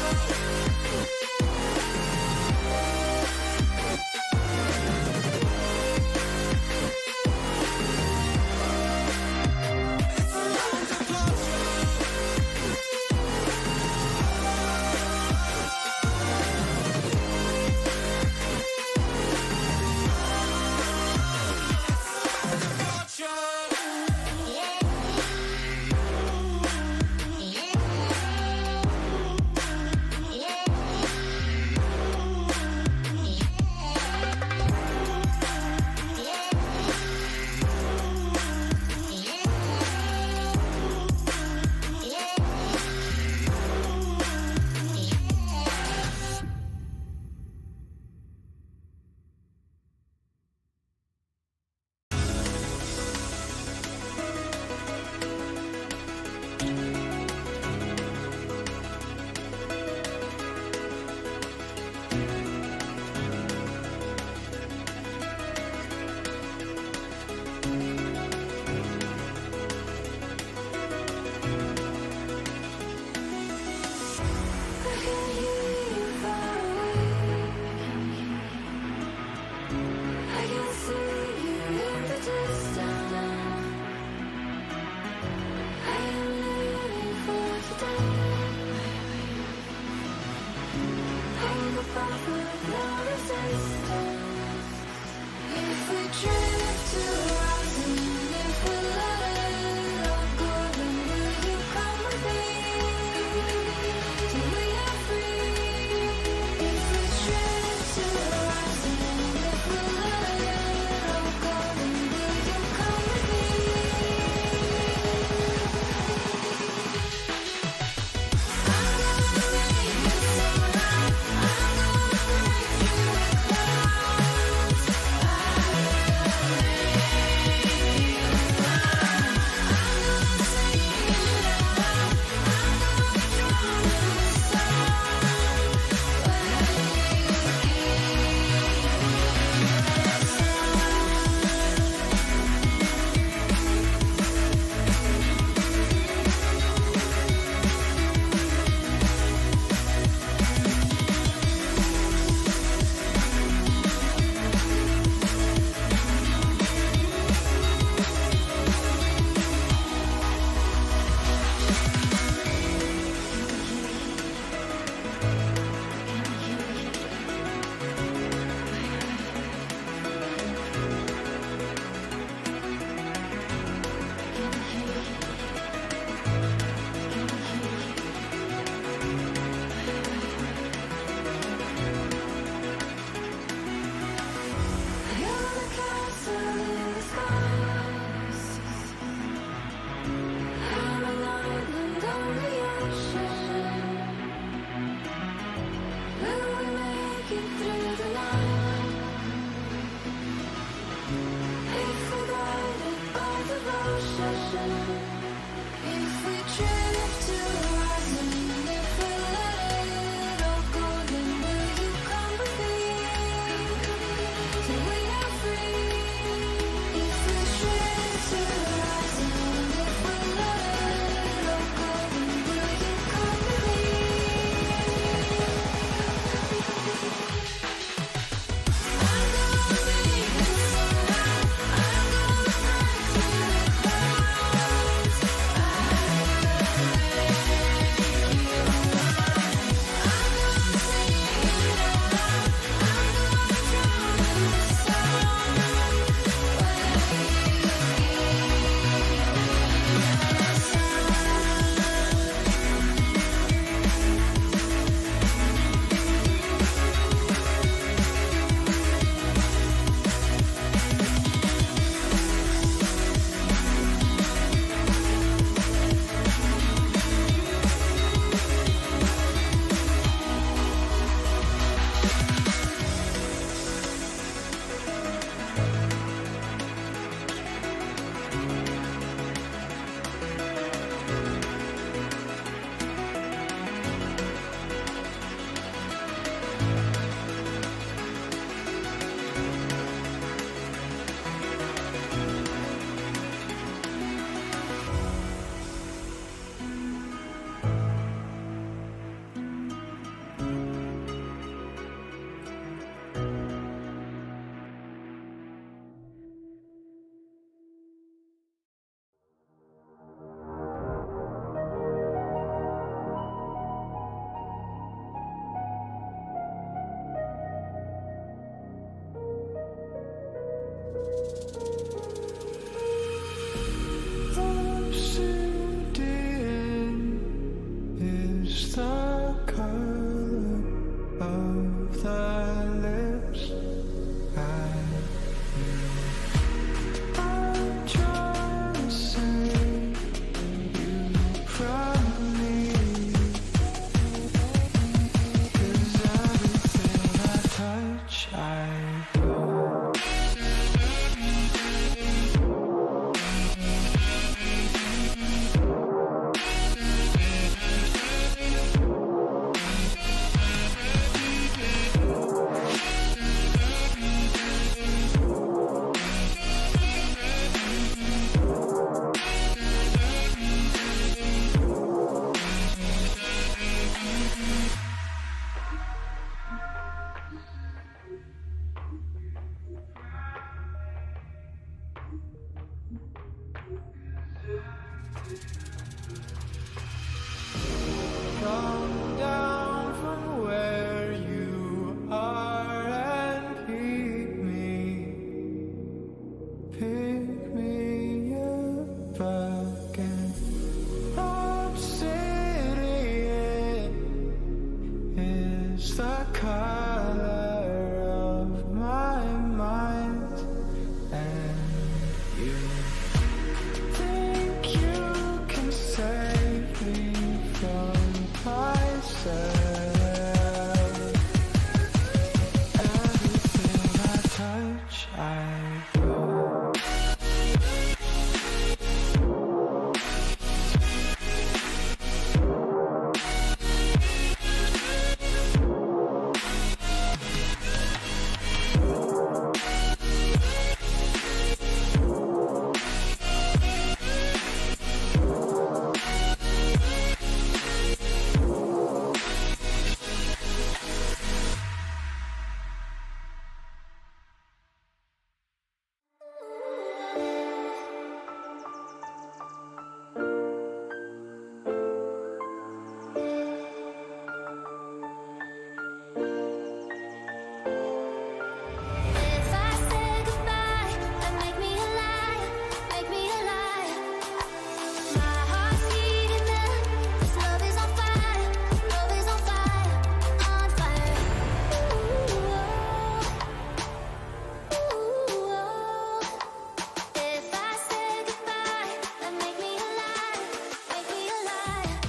pick me up again. I'm sitting is the color of my mind, and you think you can save me from myself. Everything I touch, I grow. If I say goodbye, then make me alive, make me alive. My heart's beating up, this love is on fire, love is on fire, on fire. Ooh, if I say goodbye, then make me alive, make me alive.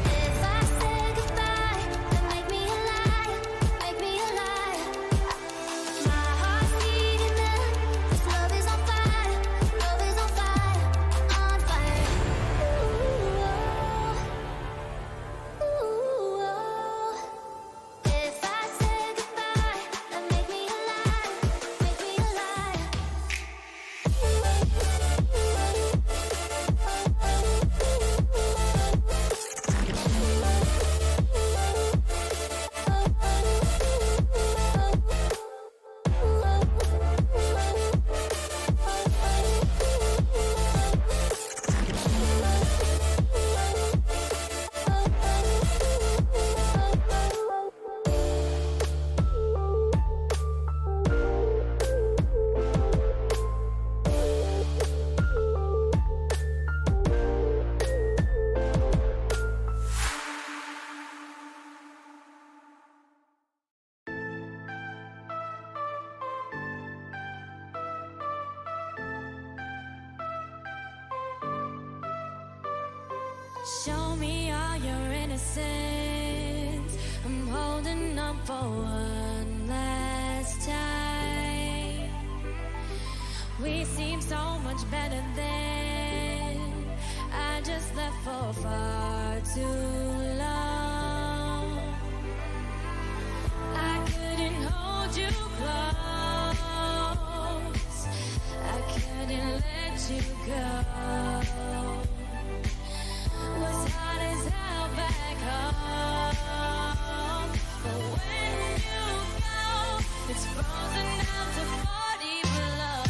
If I say goodbye, then make me alive, make me alive. My heart's beating up, this love is on fire, love is on fire, on fire. Ooh, if I say goodbye, then make me alive, make me alive. Show me all your innocence. I'm holding on for one last time. We seem so much better than I just left for far too long. I couldn't hold you close. I couldn't let you go. Was hot as hell back home, but when you go, it's frozen down to 40 below.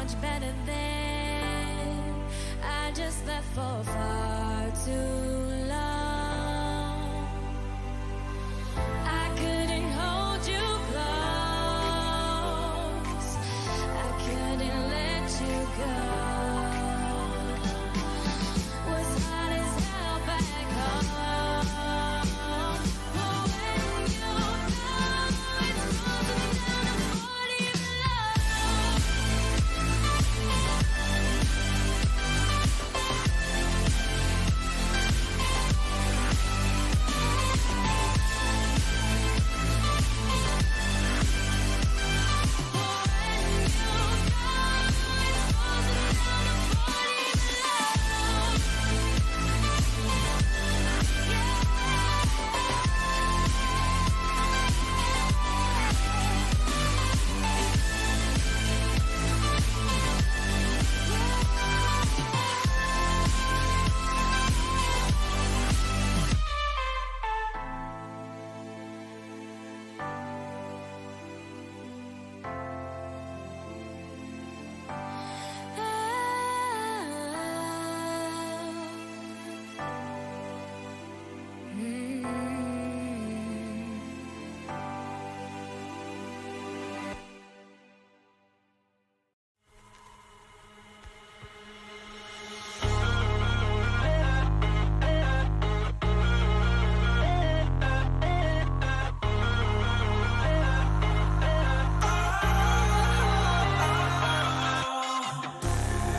much better than I just left for far too long. I couldn't hold you close, I couldn't let you go. Was hot as hell back home. But when you go, it's frozen down to 40 below.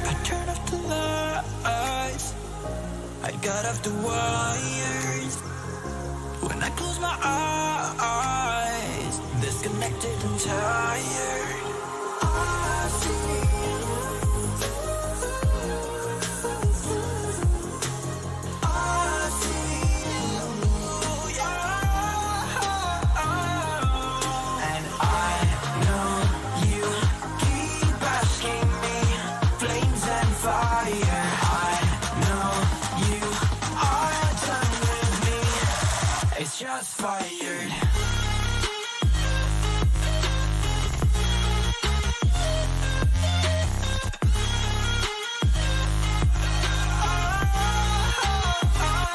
I turned off the lights, I got off the wires. When I close my eyes, disconnected and tired. I see you. I see you, yeah. And I know you keep asking me, flames and fire. I know you are done with me. It's just fired.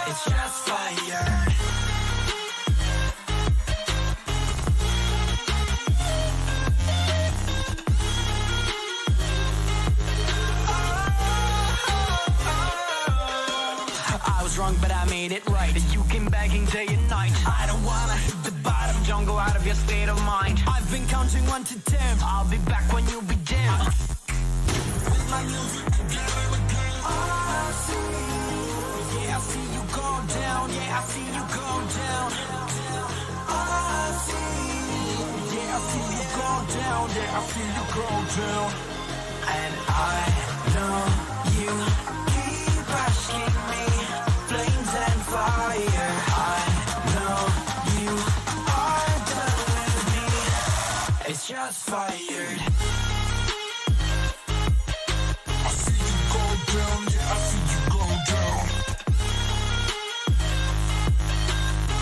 It's just fired. I was wrong, but I made it right. You came begging day and night. I don't wanna hit the bottom, don't go out of your state of mind. I've been counting 1 to 10. I'll be back when you be dim. With my music together again. I see you. Yeah, I see you go down. Yeah, I see you go down. I see you. Yeah, I see you go down. Yeah, I see you go down. And I know you keep asking me, flames and fire. I know you are done with me. It's just fired. I see you go down, yeah, I see you go down.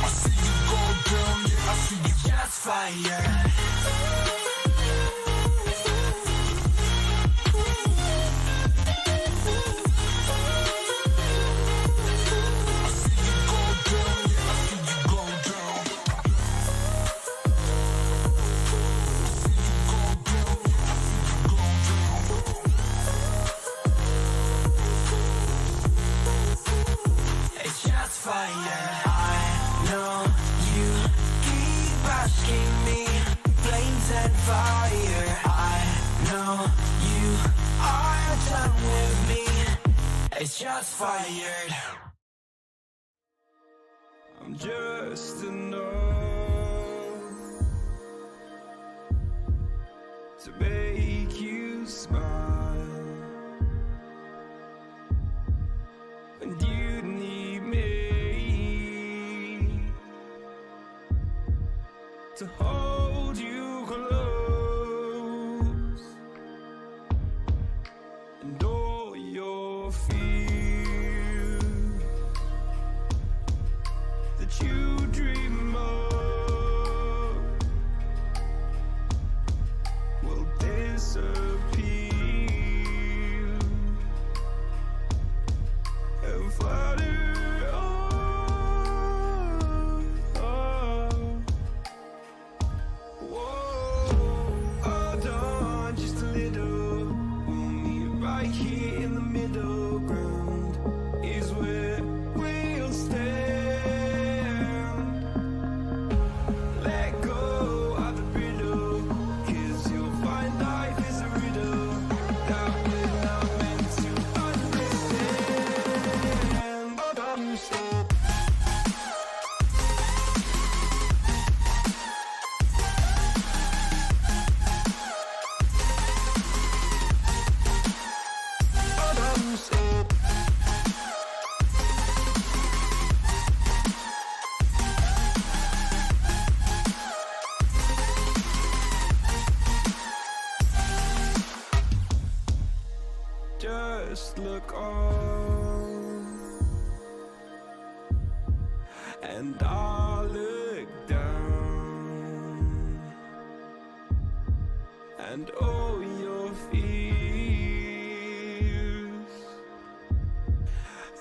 I see you go down, yeah, I see you. Just fired. It's just fired. I'm just enough to make you smile, and you need me to hold you close, and all your fears that you dream of, well, they and I'll look down, and all your fears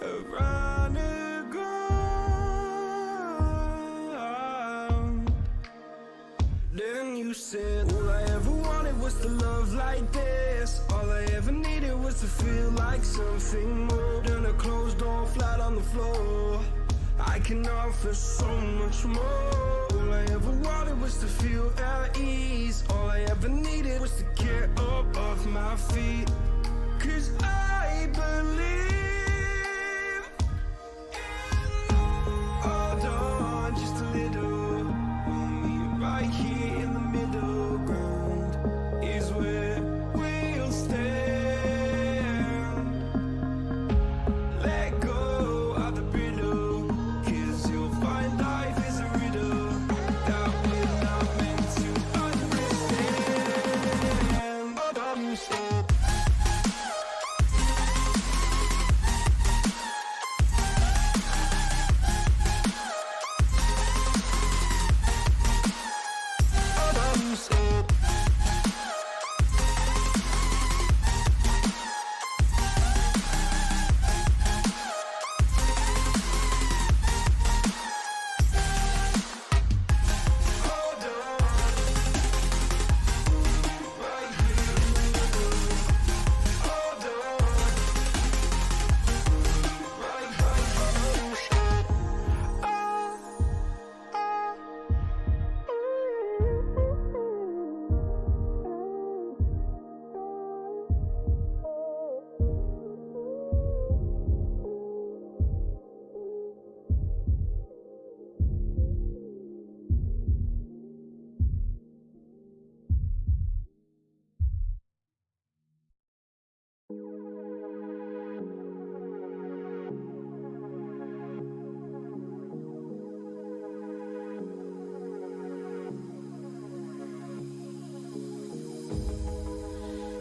around the ground. Then you said, all I ever wanted was to love like this. All I ever needed was to feel like something more than a closed door flat on the floor. I can offer so much more. All I ever wanted was to feel at ease. All I ever needed was to get up off my feet. 'Cause I believe in hold on just a little. We'll meet right here in the middle ground is where we'll stand. Let go of the brittle, 'cause you'll find life is a riddle that we're not meant to understand. But I'm so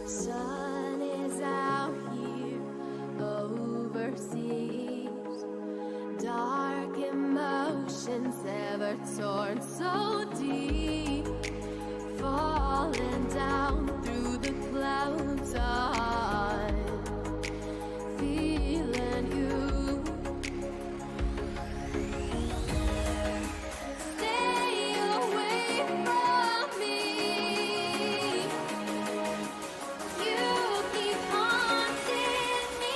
Sun is out here overseas. Dark emotions ever torn so deep. Falling down through the clouds. I'm feeling you. Stay away from me. You keep haunting me.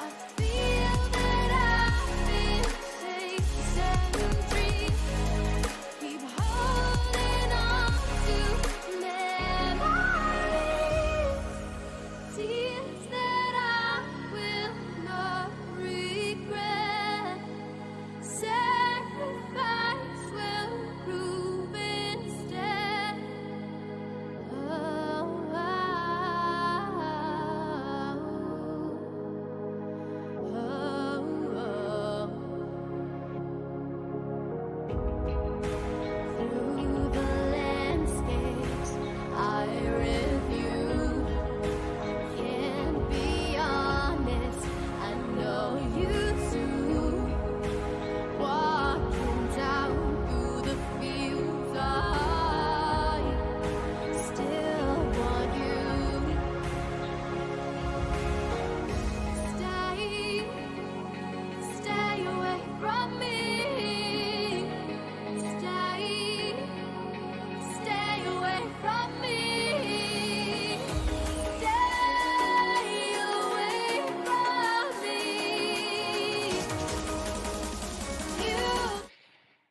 I feel that I've been chasing dreams. Keep holding on to memories. Tears that I will not regret. Sacrifice will prove instead. Through the landscapes I review, can't be honest, I know you too. Walking down through the fields, I still want you. Stay away from me. Stay away from me. Stay away from me. You.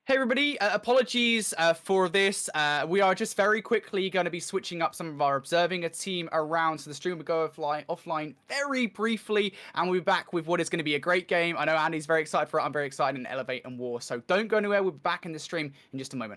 Hey everybody, apologies for this. We are just very quickly going to be switching up some of our observing a team around, so the stream will go offline very briefly, and we'll be back with what is going to be a great game. I know Andy's very excited for it. I'm very excited in Elevate and War, so don't go anywhere. We'll be back in the stream in just a moment.